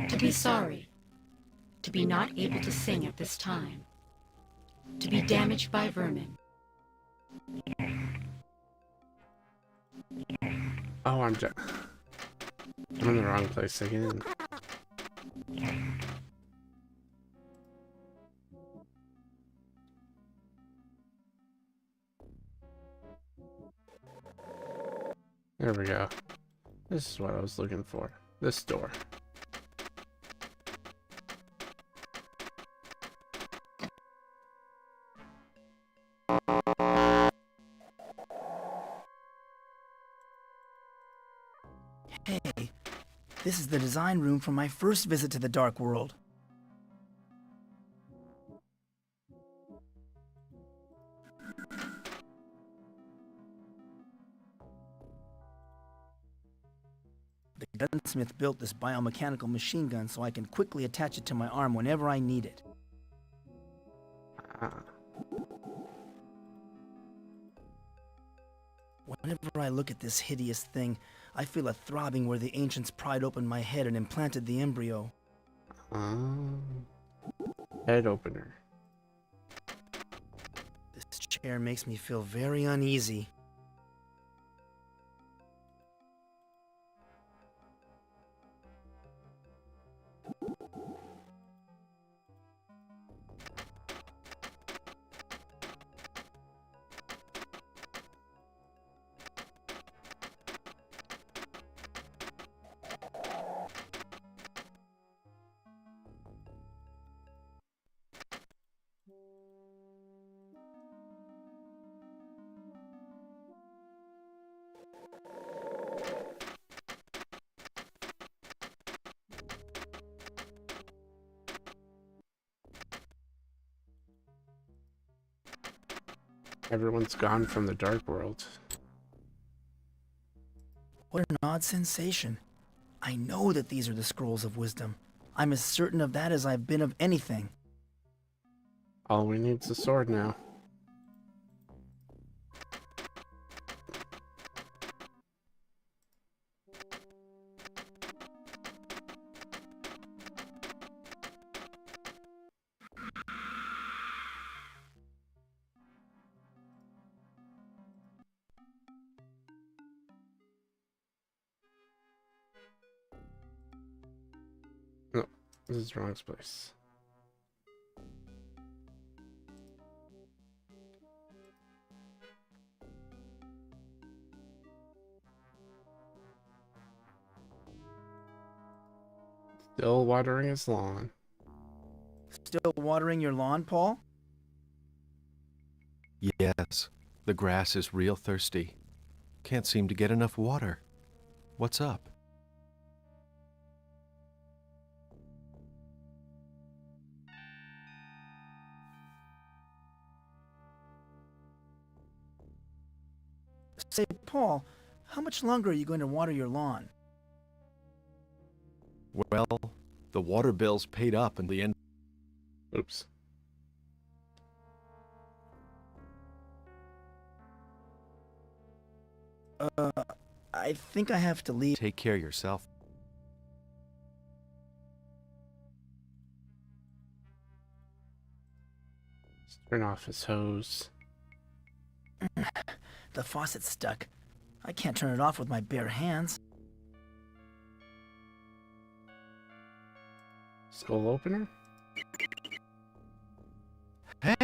[SPEAKER 6] To be sorry. To be not able to sing at this time. To be damaged by vermin.
[SPEAKER 1] Oh, I'm in the wrong place again. There we go. This is what I was looking for. This door.
[SPEAKER 2] Hey, this is the design room from my first visit to the Dark World. The gunsmith built this biomechanical machine gun so I can quickly attach it to my arm whenever I need it. Whenever I look at this hideous thing, I feel a throbbing where the ancients pried open my head and implanted the embryo.
[SPEAKER 1] Head opener.
[SPEAKER 2] This chair makes me feel very uneasy.
[SPEAKER 1] Everyone's gone from the Dark World.
[SPEAKER 2] What an odd sensation. I know that these are the scrolls of wisdom. I'm as certain of that as I've been of anything.
[SPEAKER 1] All we need is a sword now. No, this is the wrong place. Still watering his lawn.
[SPEAKER 2] Still watering your lawn, Paul?
[SPEAKER 20] Yes. The grass is real thirsty. Can't seem to get enough water. What's up?
[SPEAKER 2] Say, Paul, how much longer are you going to water your lawn?
[SPEAKER 20] Well, the water bill's paid up in the end.
[SPEAKER 1] Oops.
[SPEAKER 2] I think I have to leave.
[SPEAKER 20] Take care of yourself.
[SPEAKER 1] Turn off his hose.
[SPEAKER 2] The faucet's stuck. I can't turn it off with my bare hands.
[SPEAKER 1] Skull opener?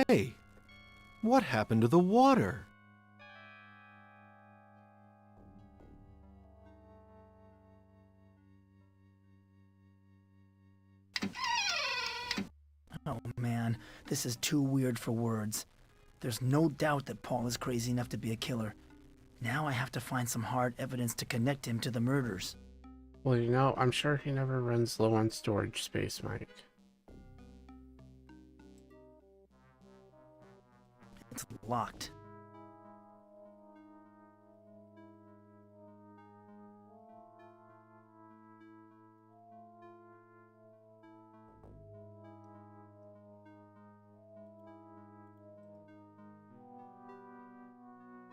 [SPEAKER 20] Hey! What happened to the water?
[SPEAKER 2] Oh man, this is too weird for words. There's no doubt that Paul is crazy enough to be a killer. Now I have to find some hard evidence to connect him to the murders.
[SPEAKER 1] Well, you know, I'm sure he never runs low on storage space, Mike.
[SPEAKER 2] It's locked.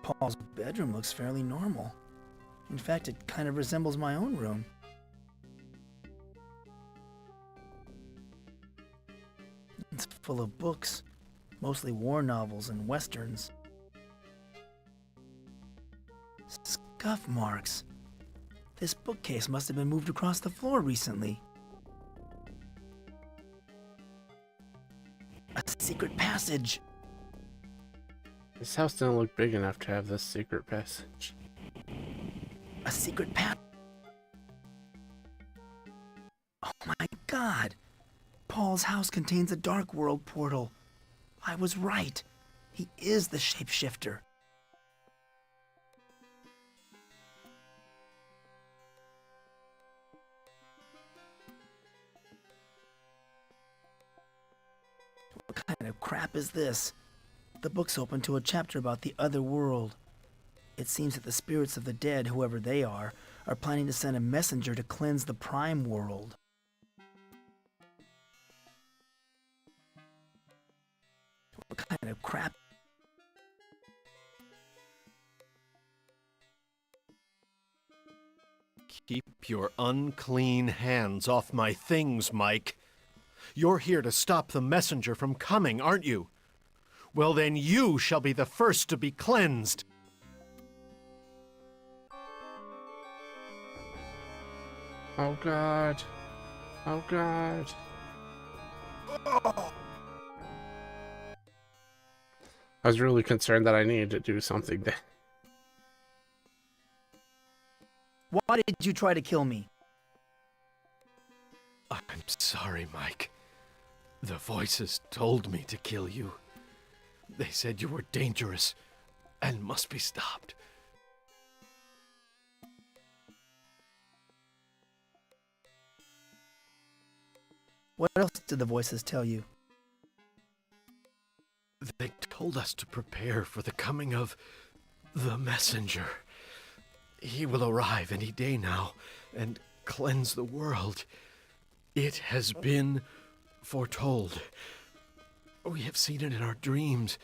[SPEAKER 2] Paul's bedroom looks fairly normal. In fact, it kind of resembles my own room. It's full of books, mostly war novels and westerns. Scuff marks. This bookcase must have been moved across the floor recently. A secret passage.
[SPEAKER 1] This house didn't look big enough to have this secret passage.
[SPEAKER 2] A secret path. Oh my god! Paul's house contains a dark world portal. I was right. He is the shapeshifter. What kind of crap is this? The book's open to a chapter about the other world. It seems that the spirits of the dead, whoever they are planning to send a messenger to cleanse the prime world. What kind of crap?
[SPEAKER 20] Keep your unclean hands off my things, Mike. You're here to stop the messenger from coming, aren't you? Well, then you shall be the first to be cleansed.
[SPEAKER 1] Oh god. Oh god. I was really concerned that I needed to do something there.
[SPEAKER 2] Why did you try to kill me?
[SPEAKER 20] I'm sorry, Mike. The voices told me to kill you. They said you were dangerous and must be stopped.
[SPEAKER 2] What else did the voices tell you?
[SPEAKER 20] They told us to prepare for the coming of the messenger. He will arrive any day now and cleanse the world. It has been foretold. We have seen it in our dreams,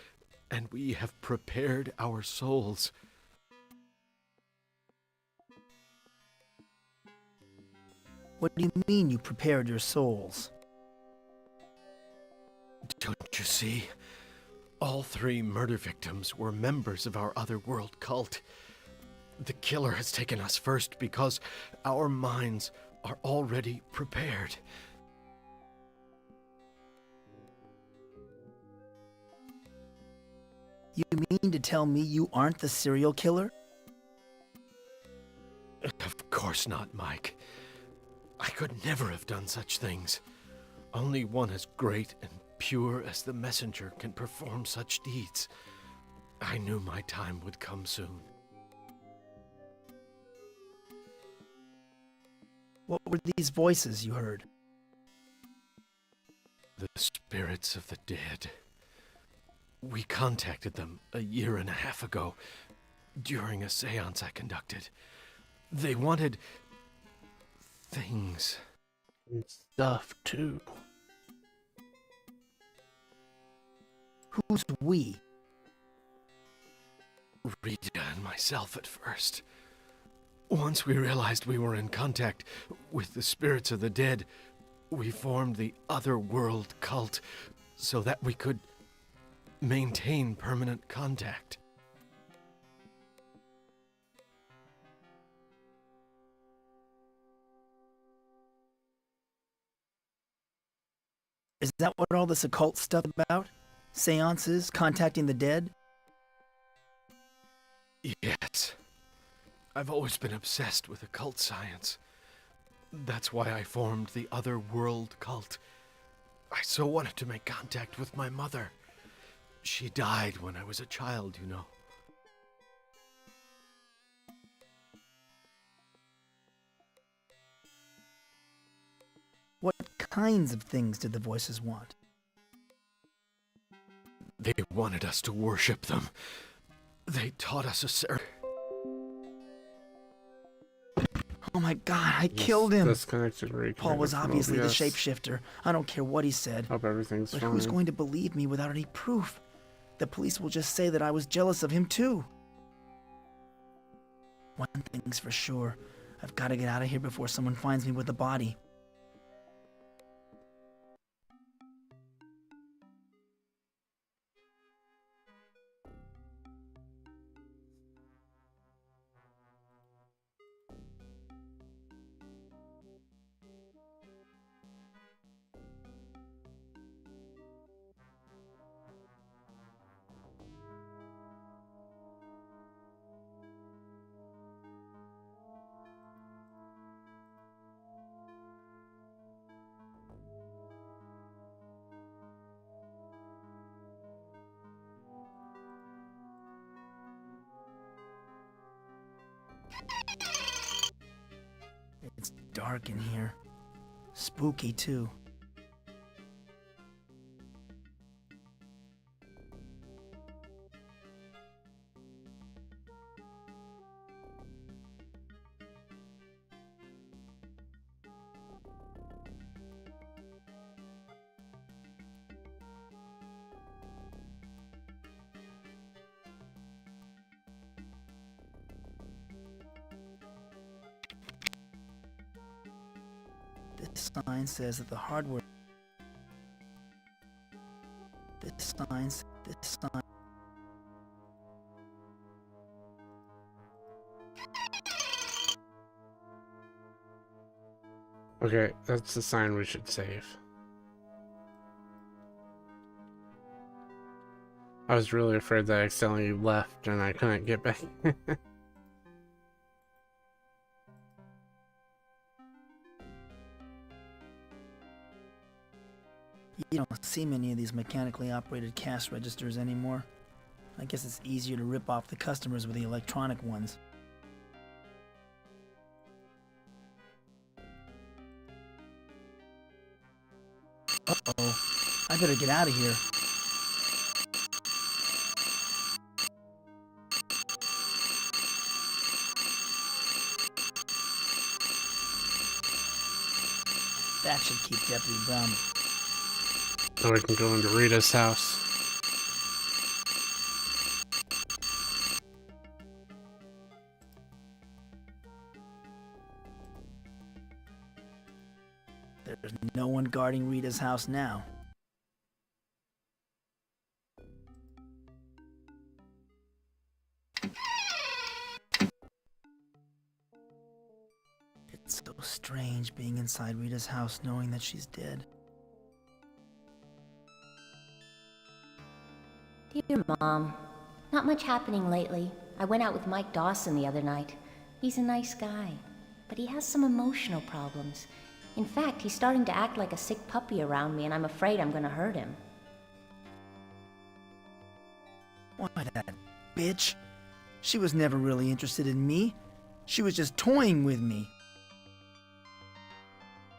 [SPEAKER 20] and we have prepared our souls.
[SPEAKER 2] What do you mean you prepared your souls?
[SPEAKER 20] Don't you see? All 3 murder victims were members of our otherworld cult. The killer has taken us first because our minds are already prepared.
[SPEAKER 2] You mean to tell me you aren't the serial killer?
[SPEAKER 20] Of course not, Mike. I could never have done such things. Only one as great and pure as the messenger can perform such deeds. I knew my time would come soon.
[SPEAKER 2] What were these voices you heard?
[SPEAKER 20] The spirits of the dead. We contacted them a year and a half ago, during a seance I conducted. They wanted things.
[SPEAKER 1] And stuff, too.
[SPEAKER 2] Who's we?
[SPEAKER 20] Rita and myself at first. Once we realized we were in contact with the spirits of the dead, we formed the Otherworld cult so that we could maintain permanent contact.
[SPEAKER 2] Is that what all this occult stuff about? Seances, contacting the dead?
[SPEAKER 20] Yes. I've always been obsessed with occult science. That's why I formed the Otherworld cult. I so wanted to make contact with my mother. She died when I was a child, you know.
[SPEAKER 2] What kinds of things did the voices want?
[SPEAKER 20] They wanted us to worship them. They taught us a certain...
[SPEAKER 2] Oh my god, I killed him!
[SPEAKER 1] Disconnected,
[SPEAKER 2] Paul was obviously the shapeshifter. I don't care what he said.
[SPEAKER 1] Hope everything's
[SPEAKER 2] but
[SPEAKER 1] fine.
[SPEAKER 2] who's going to believe me without any proof? The police will just say that I was jealous of him too. One thing's for sure. I've got to get out of here before someone finds me with the body. It's dark in here. Spooky, too. This sign says that the hardware... This sign...
[SPEAKER 1] Okay, that's the sign we should save. I was really afraid that I accidentally left and I couldn't get back.
[SPEAKER 2] You don't see many of these mechanically operated cash registers anymore. I guess it's easier to rip off the customers with the electronic ones. Uh-oh. I better get out of here. That should keep Deputy Brown.
[SPEAKER 1] So we can go into Rita's house.
[SPEAKER 2] There's no one guarding Rita's house now. It's so strange being inside Rita's house knowing that she's dead.
[SPEAKER 17] Dear Mom, not much happening lately. I went out with Mike Dawson the other night. He's a nice guy, but he has some emotional problems. In fact, he's starting to act like a sick puppy around me, and I'm afraid I'm gonna hurt him.
[SPEAKER 2] Why, that bitch? She was never really interested in me. She was just toying with me.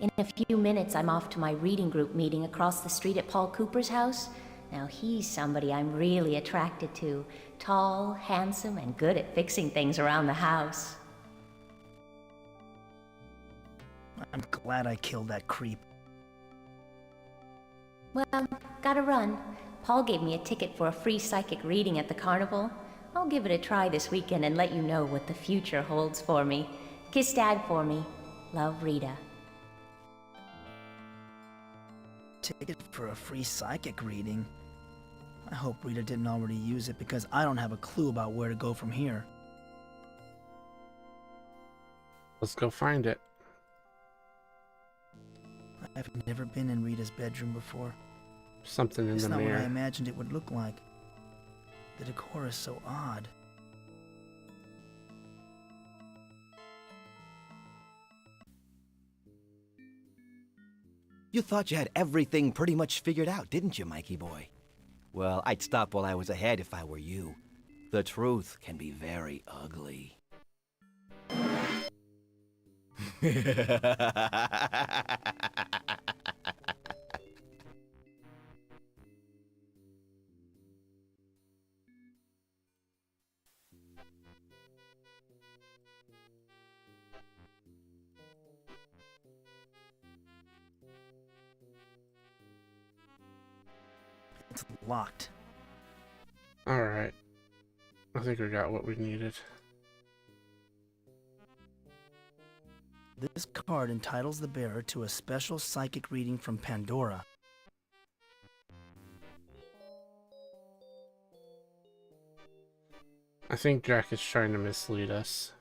[SPEAKER 17] In a few minutes, I'm off to my reading group meeting across the street at Paul Cooper's house. Now, he's somebody I'm really attracted to. Tall, handsome, and good at fixing things around the house.
[SPEAKER 2] I'm glad I killed that creep.
[SPEAKER 17] Well, gotta run. Paul gave me a ticket for a free psychic reading at the carnival. I'll give it a try this weekend and let you know what the future holds for me. Kiss Dad for me. Love, Rita.
[SPEAKER 2] Ticket for a free psychic reading? I hope Rita didn't already use it because I don't have a clue about where to go from here.
[SPEAKER 1] Let's go find it.
[SPEAKER 2] I've never been in Rita's bedroom before.
[SPEAKER 1] Something in
[SPEAKER 2] it's
[SPEAKER 1] the
[SPEAKER 2] not
[SPEAKER 1] mirror.
[SPEAKER 2] what I imagined it would look like. The decor is so odd.
[SPEAKER 11] You thought you had everything pretty much figured out, didn't you, Mikey boy? Well, I'd stop while I was ahead if I were you. The truth can be very ugly.
[SPEAKER 2] It's locked.
[SPEAKER 1] Alright. I think we got what we needed.
[SPEAKER 2] This card entitles the bearer to a special psychic reading from Pandora.
[SPEAKER 1] I think Jack is trying to mislead us.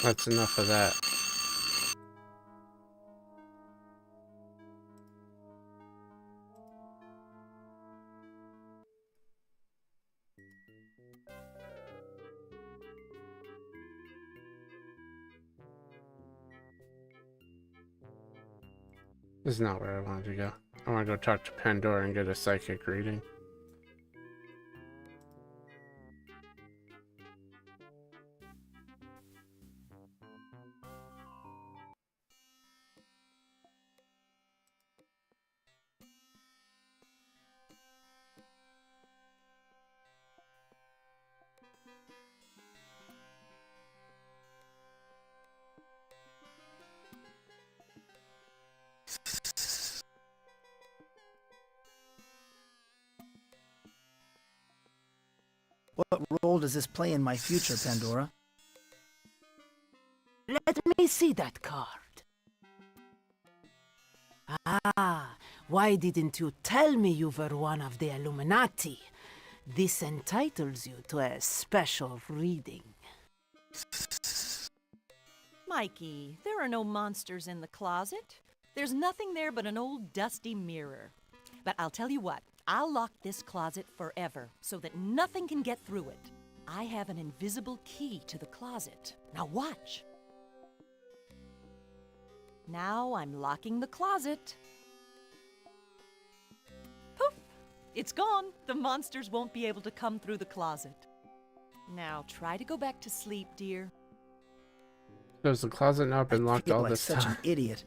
[SPEAKER 1] That's enough of that. This is not where I wanted to go. I want to go talk to Pandora and get a psychic reading.
[SPEAKER 2] What role does this play in my future, Pandora?
[SPEAKER 21] Let me see that card. Ah, why didn't you tell me you were one of the Illuminati? This entitles you to a special reading.
[SPEAKER 22] Mikey, there are no monsters in the closet. There's nothing there but an old dusty mirror. But I'll tell you what, I'll lock this closet forever so that nothing can get through it. I have an invisible key to the closet. Now watch. Now I'm locking the closet. Poof! It's gone. The monsters won't be able to come through the closet. Now try to go back to sleep, dear.
[SPEAKER 1] Has the closet not been locked all
[SPEAKER 2] like
[SPEAKER 1] this
[SPEAKER 2] such
[SPEAKER 1] time?
[SPEAKER 2] an idiot.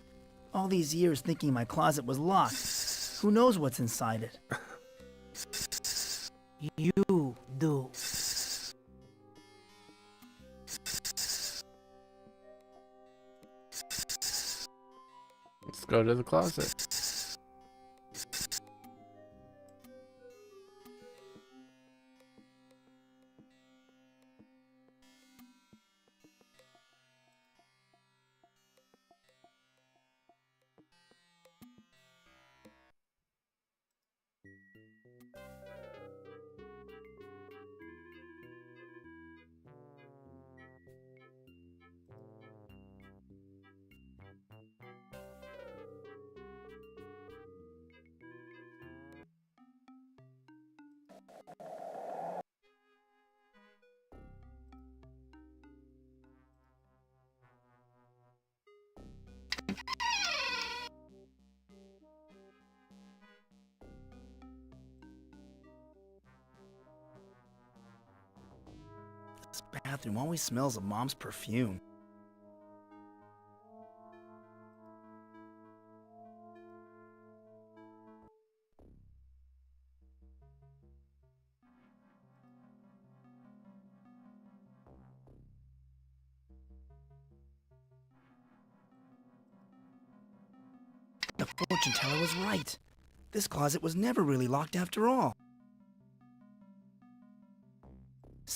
[SPEAKER 2] All these years thinking my closet was locked. Who knows what's inside it?
[SPEAKER 21] You do.
[SPEAKER 1] Let's go to the closet.
[SPEAKER 2] bathroom always smells of Mom's perfume. The fortune teller was right. This closet was never really locked after all.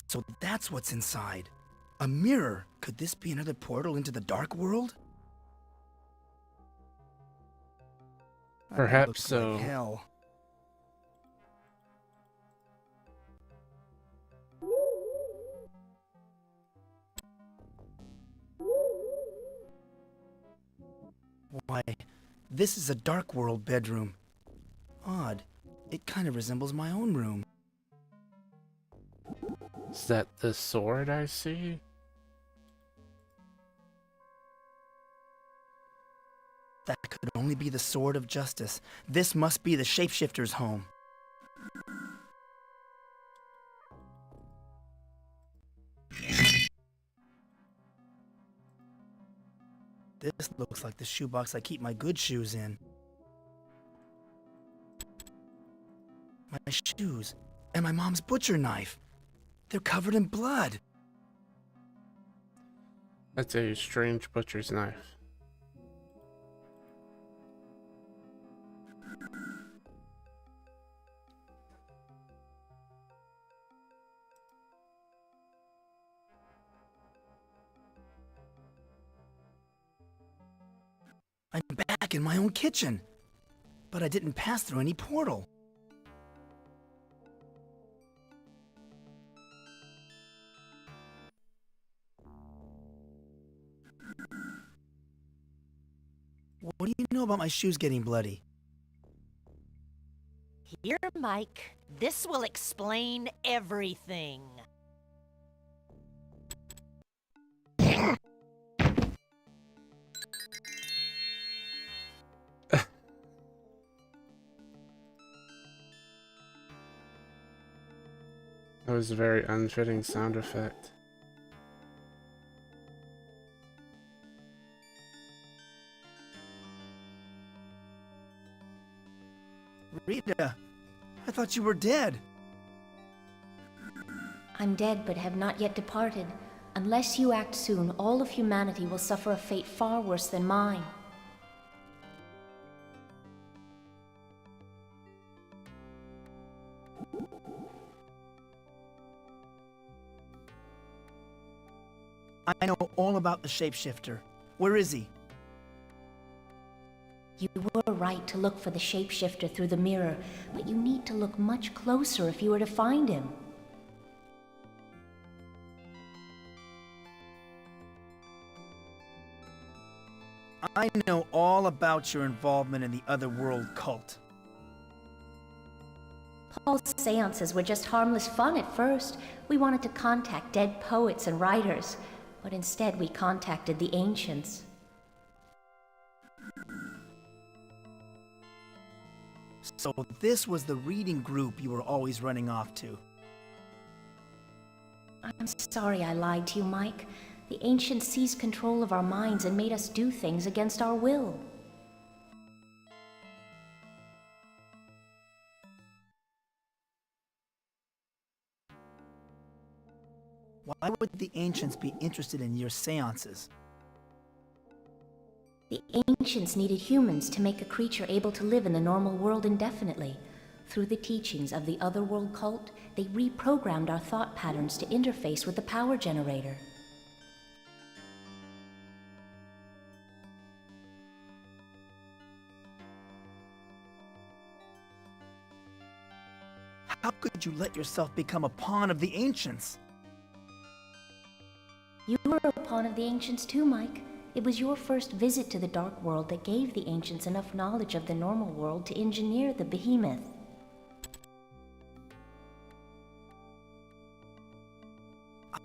[SPEAKER 2] So that's what's inside. A mirror. Could this be another portal into the dark world?
[SPEAKER 1] Perhaps
[SPEAKER 2] Looks
[SPEAKER 1] so.
[SPEAKER 2] like hell. Why, this is a dark world bedroom. Odd. It kind of resembles my own room.
[SPEAKER 1] Is that the sword I see?
[SPEAKER 2] That could only be the Sword of Justice. This must be the shapeshifter's home. This looks like the shoebox I keep my good shoes in. My shoes and my mom's butcher knife. They're covered in blood.
[SPEAKER 1] That's a strange butcher's knife.
[SPEAKER 2] I'm back in my own kitchen. But I didn't pass through any portal. What do you know about my shoes getting bloody?
[SPEAKER 21] Here, Mike. This will explain everything.
[SPEAKER 1] That was a very unfitting sound effect.
[SPEAKER 2] Rita, I thought you were dead.
[SPEAKER 17] I'm dead but have not yet departed. Unless you act soon, all of humanity will suffer a fate far worse than mine.
[SPEAKER 2] I know all about the shapeshifter. Where is he?
[SPEAKER 17] You were right to look for the shapeshifter through the mirror, but you need to look much closer if you were to find him.
[SPEAKER 2] I know all about your involvement in the Otherworld cult.
[SPEAKER 17] Paul's seances were just harmless fun at first. We wanted to contact dead poets and writers, but instead we contacted the ancients.
[SPEAKER 2] So this was the reading group you were always running off to.
[SPEAKER 17] I'm sorry I lied to you, Mike. The ancients seized control of our minds and made us do things against our will.
[SPEAKER 2] Why would the ancients be interested in your seances?
[SPEAKER 17] The ancients needed humans to make a creature able to live in the normal world indefinitely. Through the teachings of the Otherworld cult, they reprogrammed our thought patterns to interface with the power generator.
[SPEAKER 2] How could you let yourself become a pawn of the ancients?
[SPEAKER 17] You were a pawn of the ancients too, Mike. It was your first visit to the dark world that gave the ancients enough knowledge of the normal world to engineer the behemoth.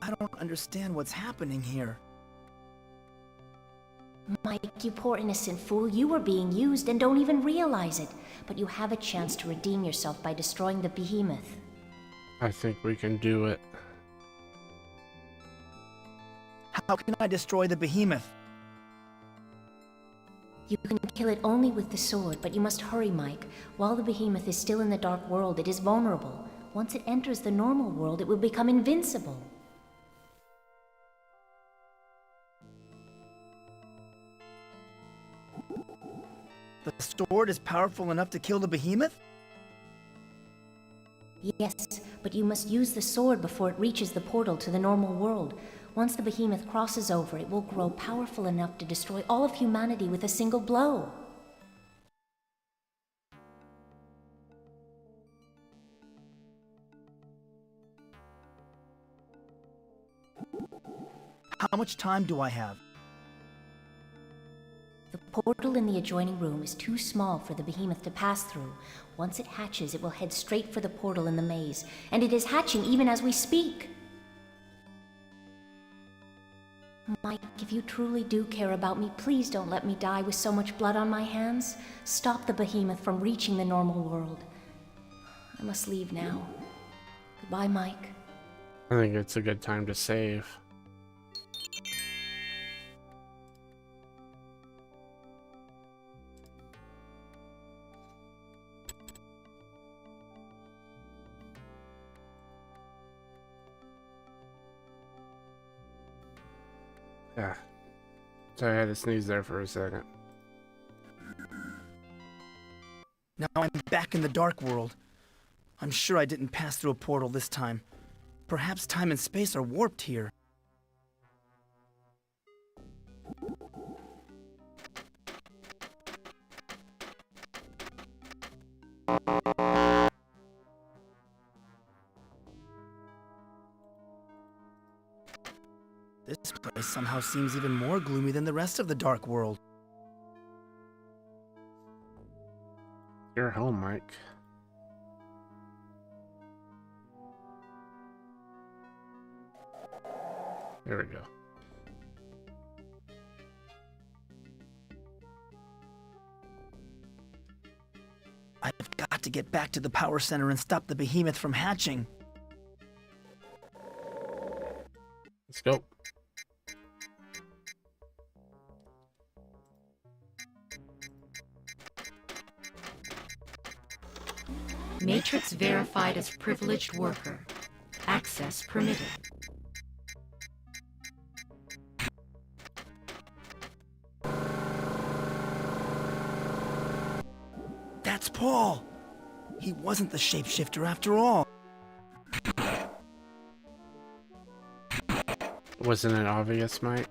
[SPEAKER 2] I don't understand what's happening here.
[SPEAKER 17] Mike, you poor innocent fool, you were being used and don't even realize it. But you have a chance to redeem yourself by destroying the behemoth.
[SPEAKER 1] I think we can do it.
[SPEAKER 2] How can I destroy the behemoth?
[SPEAKER 17] You can kill it only with the sword, but you must hurry, Mike. While the behemoth is still in the dark world, it is vulnerable. Once it enters the normal world, it will become invincible.
[SPEAKER 2] The sword is powerful enough to kill the behemoth?
[SPEAKER 17] Yes, but you must use the sword before it reaches the portal to the normal world. Once the behemoth crosses over, it will grow powerful enough to destroy all of humanity with a single blow.
[SPEAKER 2] How much time do I have?
[SPEAKER 17] The portal in the adjoining room is too small for the behemoth to pass through. Once it hatches, it will head straight for the portal in the maze, and it is hatching even as we speak. Mike, if you truly do care about me, please don't let me die with so much blood on my hands. Stop the behemoth from reaching the normal world. I must leave now. Goodbye, Mike.
[SPEAKER 1] I think it's a good time to save. Yeah. Sorry, I had to sneeze there for a second.
[SPEAKER 2] Now I'm back in the dark world. I'm sure I didn't pass through a portal this time. Perhaps time and space are warped here. This place somehow seems even more gloomy than the rest of the dark world.
[SPEAKER 1] You're home, Mike. There we go.
[SPEAKER 2] I've got to get back to the power center and stop the behemoth from hatching.
[SPEAKER 1] Let's go.
[SPEAKER 6] Matrix verified as privileged worker. Access permitted.
[SPEAKER 2] That's Paul! He wasn't the shapeshifter after all.
[SPEAKER 1] Wasn't it obvious, Mike?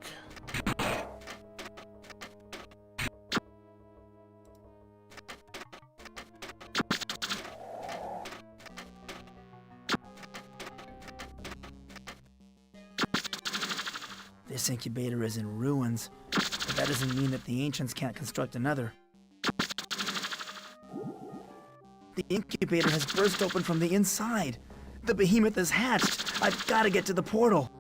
[SPEAKER 2] This incubator is in ruins, but that doesn't mean that the ancients can't construct another. The incubator has burst open from the inside. The behemoth is hatched. I've got to get to the portal.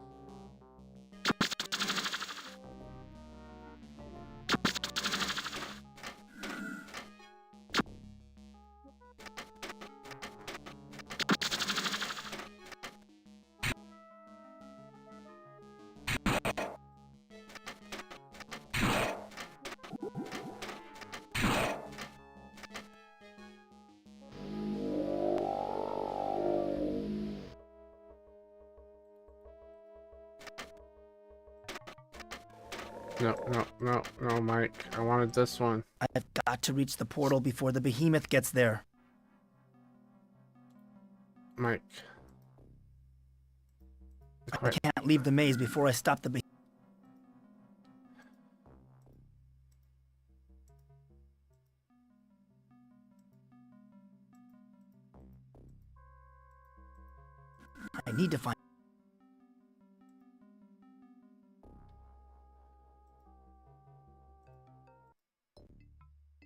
[SPEAKER 1] No, Mike. I wanted this one.
[SPEAKER 2] I've got to reach the portal before the behemoth gets there.
[SPEAKER 1] Mike.
[SPEAKER 2] I can't leave the maze before I stop the behemoth. I need to find...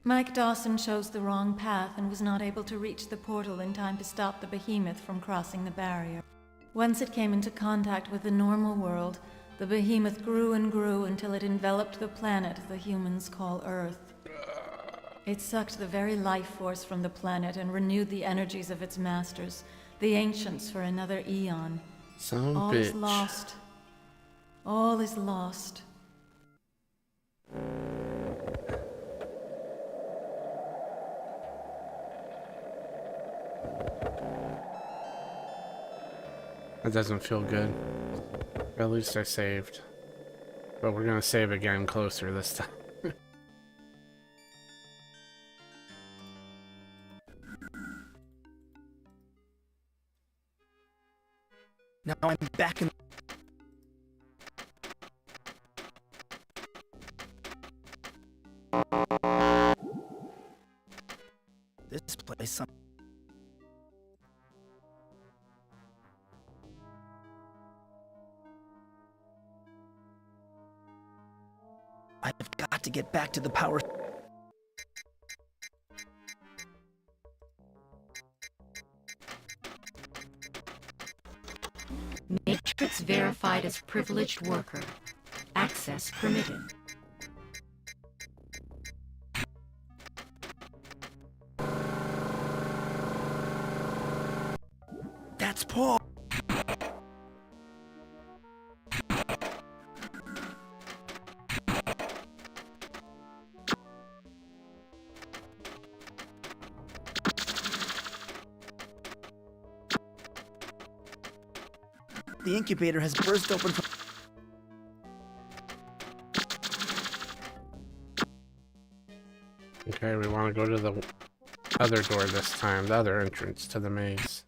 [SPEAKER 4] Mike Dawson chose the wrong path and was not able to reach the portal in time to stop the behemoth from crossing the barrier. Once it came into contact with the normal world, the behemoth grew and grew until it enveloped the planet the humans call Earth. It sucked the very life force from the planet and renewed the energies of its masters, the ancients, for another eon.
[SPEAKER 1] Son of a
[SPEAKER 4] All is
[SPEAKER 1] bitch.
[SPEAKER 4] lost. All is lost.
[SPEAKER 1] That doesn't feel good. At least I saved. But we're gonna save again closer this time.
[SPEAKER 2] Now I'm back in... This place... I've got to get back to the power...
[SPEAKER 6] Matrix verified as privileged worker. Access permitted.
[SPEAKER 2] That's Paul! The incubator has burst open from...
[SPEAKER 1] Okay, we want to go to the other door this time, the other entrance to the maze.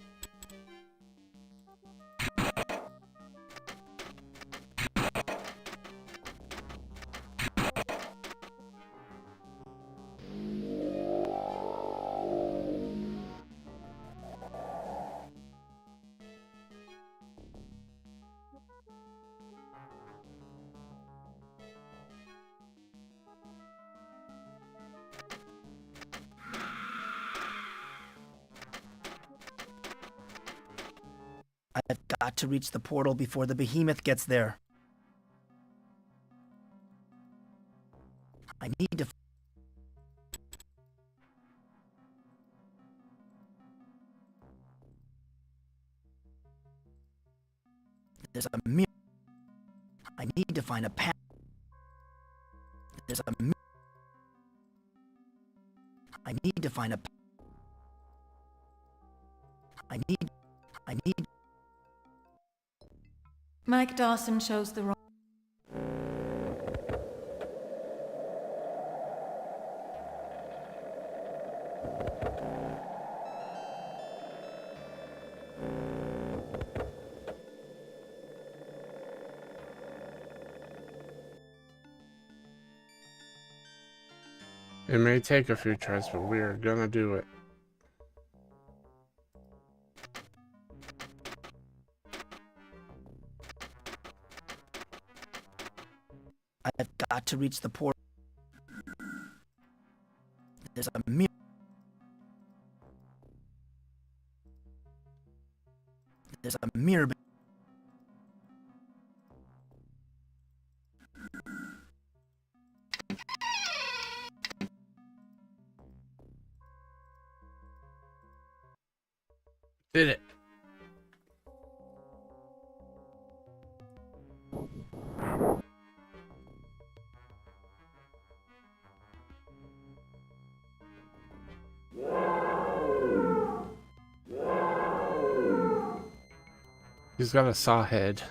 [SPEAKER 2] I've got to reach the portal before the behemoth gets there. I need to... There's a mirror. I need to find a path. There's a mirror. I need to find a... I need...
[SPEAKER 4] Mike Dawson chose the wrong...
[SPEAKER 1] It may take a few tries, but we are gonna do it.
[SPEAKER 2] I've got to reach the portal. There's a mirror. There's a mirror.
[SPEAKER 1] Did it. He's got a saw head.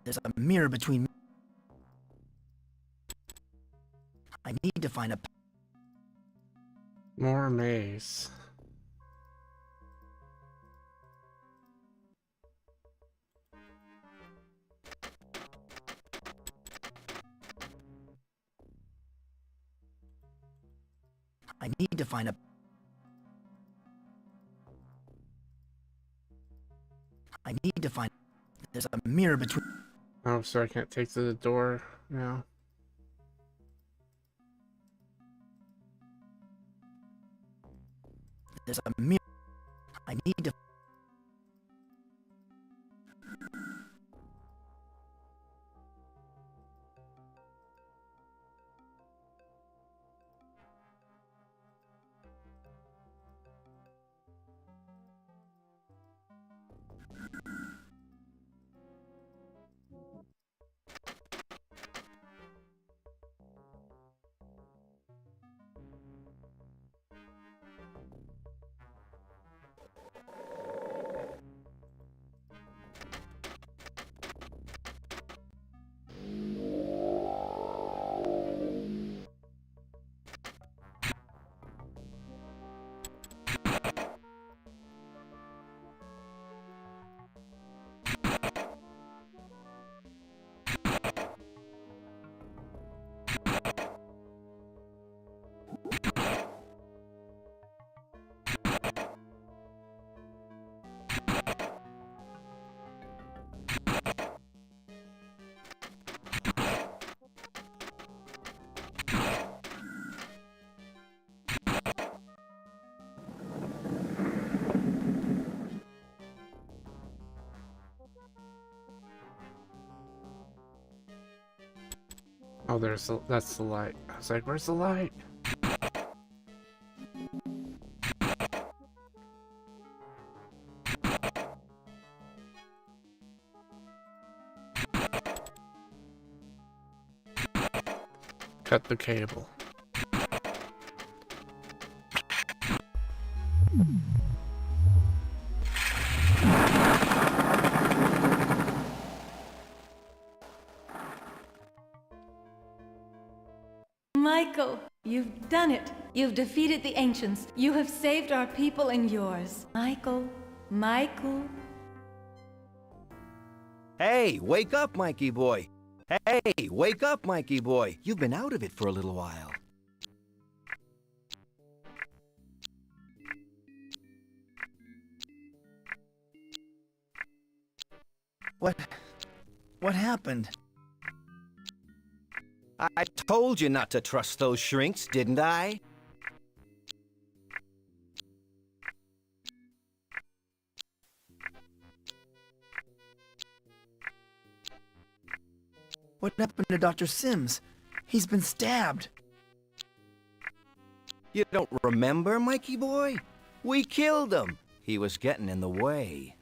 [SPEAKER 2] There's a mirror between me. I need to find a...
[SPEAKER 1] More maze.
[SPEAKER 2] need to find a... I need to find... There's a mirror between...
[SPEAKER 1] Oh, so I can't take to the door now.
[SPEAKER 2] There's a mirror. I need to...
[SPEAKER 1] Oh, that's the light. I was like, where's the light? Cut the cable.
[SPEAKER 4] Michael, you've done it. You've defeated the ancients. You have saved our people and yours. Michael, Michael.
[SPEAKER 11] Hey, wake up, Mikey boy. Hey, wake up, Mikey boy. You've been out of it for a little while.
[SPEAKER 2] What happened?
[SPEAKER 11] I told you not to trust those shrinks, didn't I?
[SPEAKER 2] What happened to Dr. Sims? He's been stabbed.
[SPEAKER 11] You don't remember, Mikey boy? We killed him. He was getting in the way.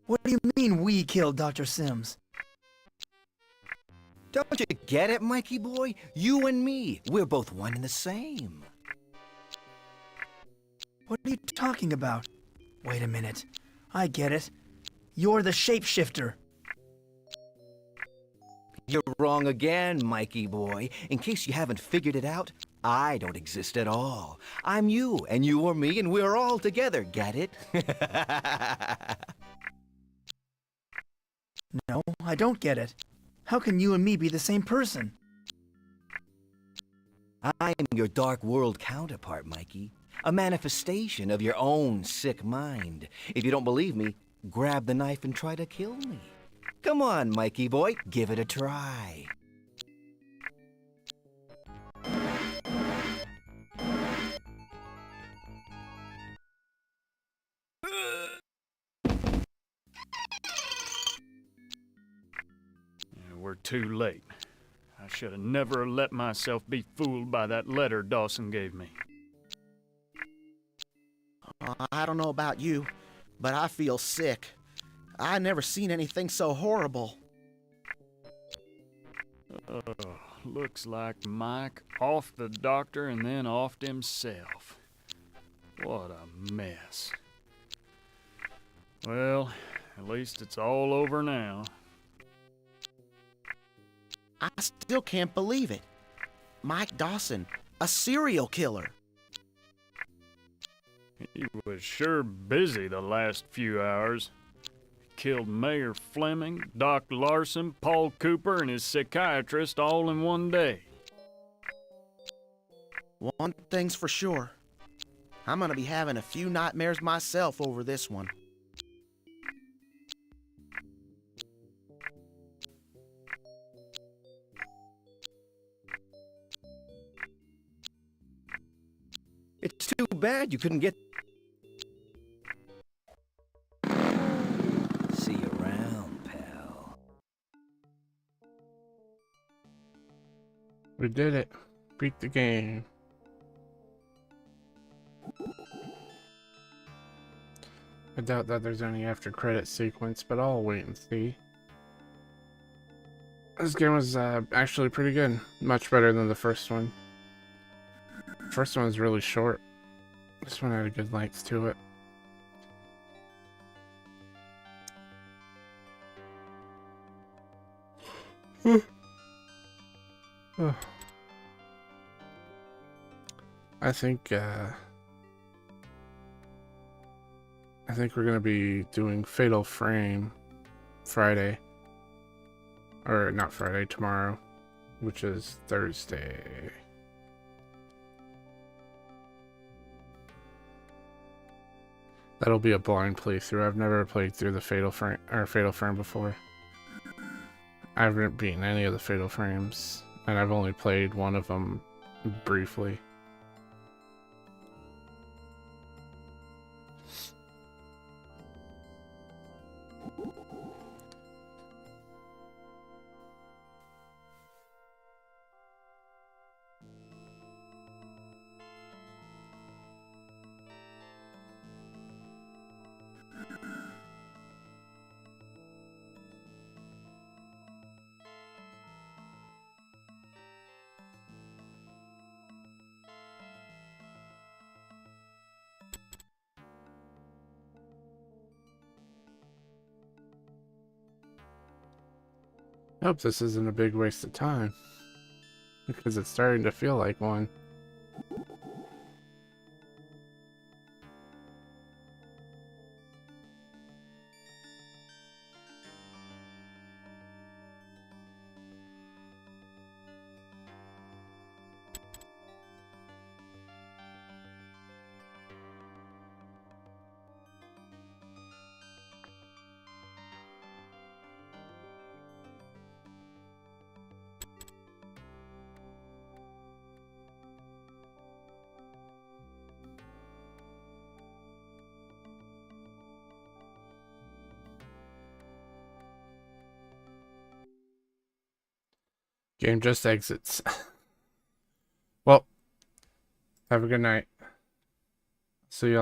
[SPEAKER 2] What do you mean we killed Dr. Sims?
[SPEAKER 11] Don't you get it, Mikey boy? You and me, we're both one and the same.
[SPEAKER 2] What are you talking about? Wait a minute. I get it. You're the shapeshifter.
[SPEAKER 11] You're wrong again, Mikey boy. In case you haven't figured it out, I don't exist at all. I'm you, and you are me, and we're all together. Get it?
[SPEAKER 2] No, I don't get it. How can you and me be the same person?
[SPEAKER 11] I am your dark world counterpart, Mikey. A manifestation of your own sick mind. If you don't believe me, grab the knife and try to kill me. Come on, Mikey boy, give it a try.
[SPEAKER 9] We're too late. I should have never let myself be fooled by that letter Dawson gave me.
[SPEAKER 10] I don't know about you, but I feel sick. I never seen anything so horrible.
[SPEAKER 9] Looks like Mike off the doctor and then offed himself. What a mess. Well, at least it's all over now.
[SPEAKER 10] I still can't believe it. Mike Dawson, a serial killer.
[SPEAKER 9] He was sure busy the last few hours. killed Mayor Fleming, Doc Larson, Paul Cooper, and his psychiatrist all in one day.
[SPEAKER 10] One thing's for sure. I'm gonna be having a few nightmares myself over this one.
[SPEAKER 11] It's too bad you couldn't get... See you around, pal.
[SPEAKER 1] We did it. Beat the game. I doubt that there's any after credit sequence, but I'll wait and see. This game was actually pretty good. Much better than the first one. The first one was really short. This one had a good length to it. I think we're gonna be doing Fatal Frame Friday. Or not Friday, tomorrow, which is Thursday. That'll be a blind playthrough. I've never played through the Fatal Frame before. I haven't beaten any of the Fatal Frames, and I've only played one of them briefly. I hope this isn't a big waste of time, because it's starting to feel like one. Game just exits. Well, have a good night. See y'all.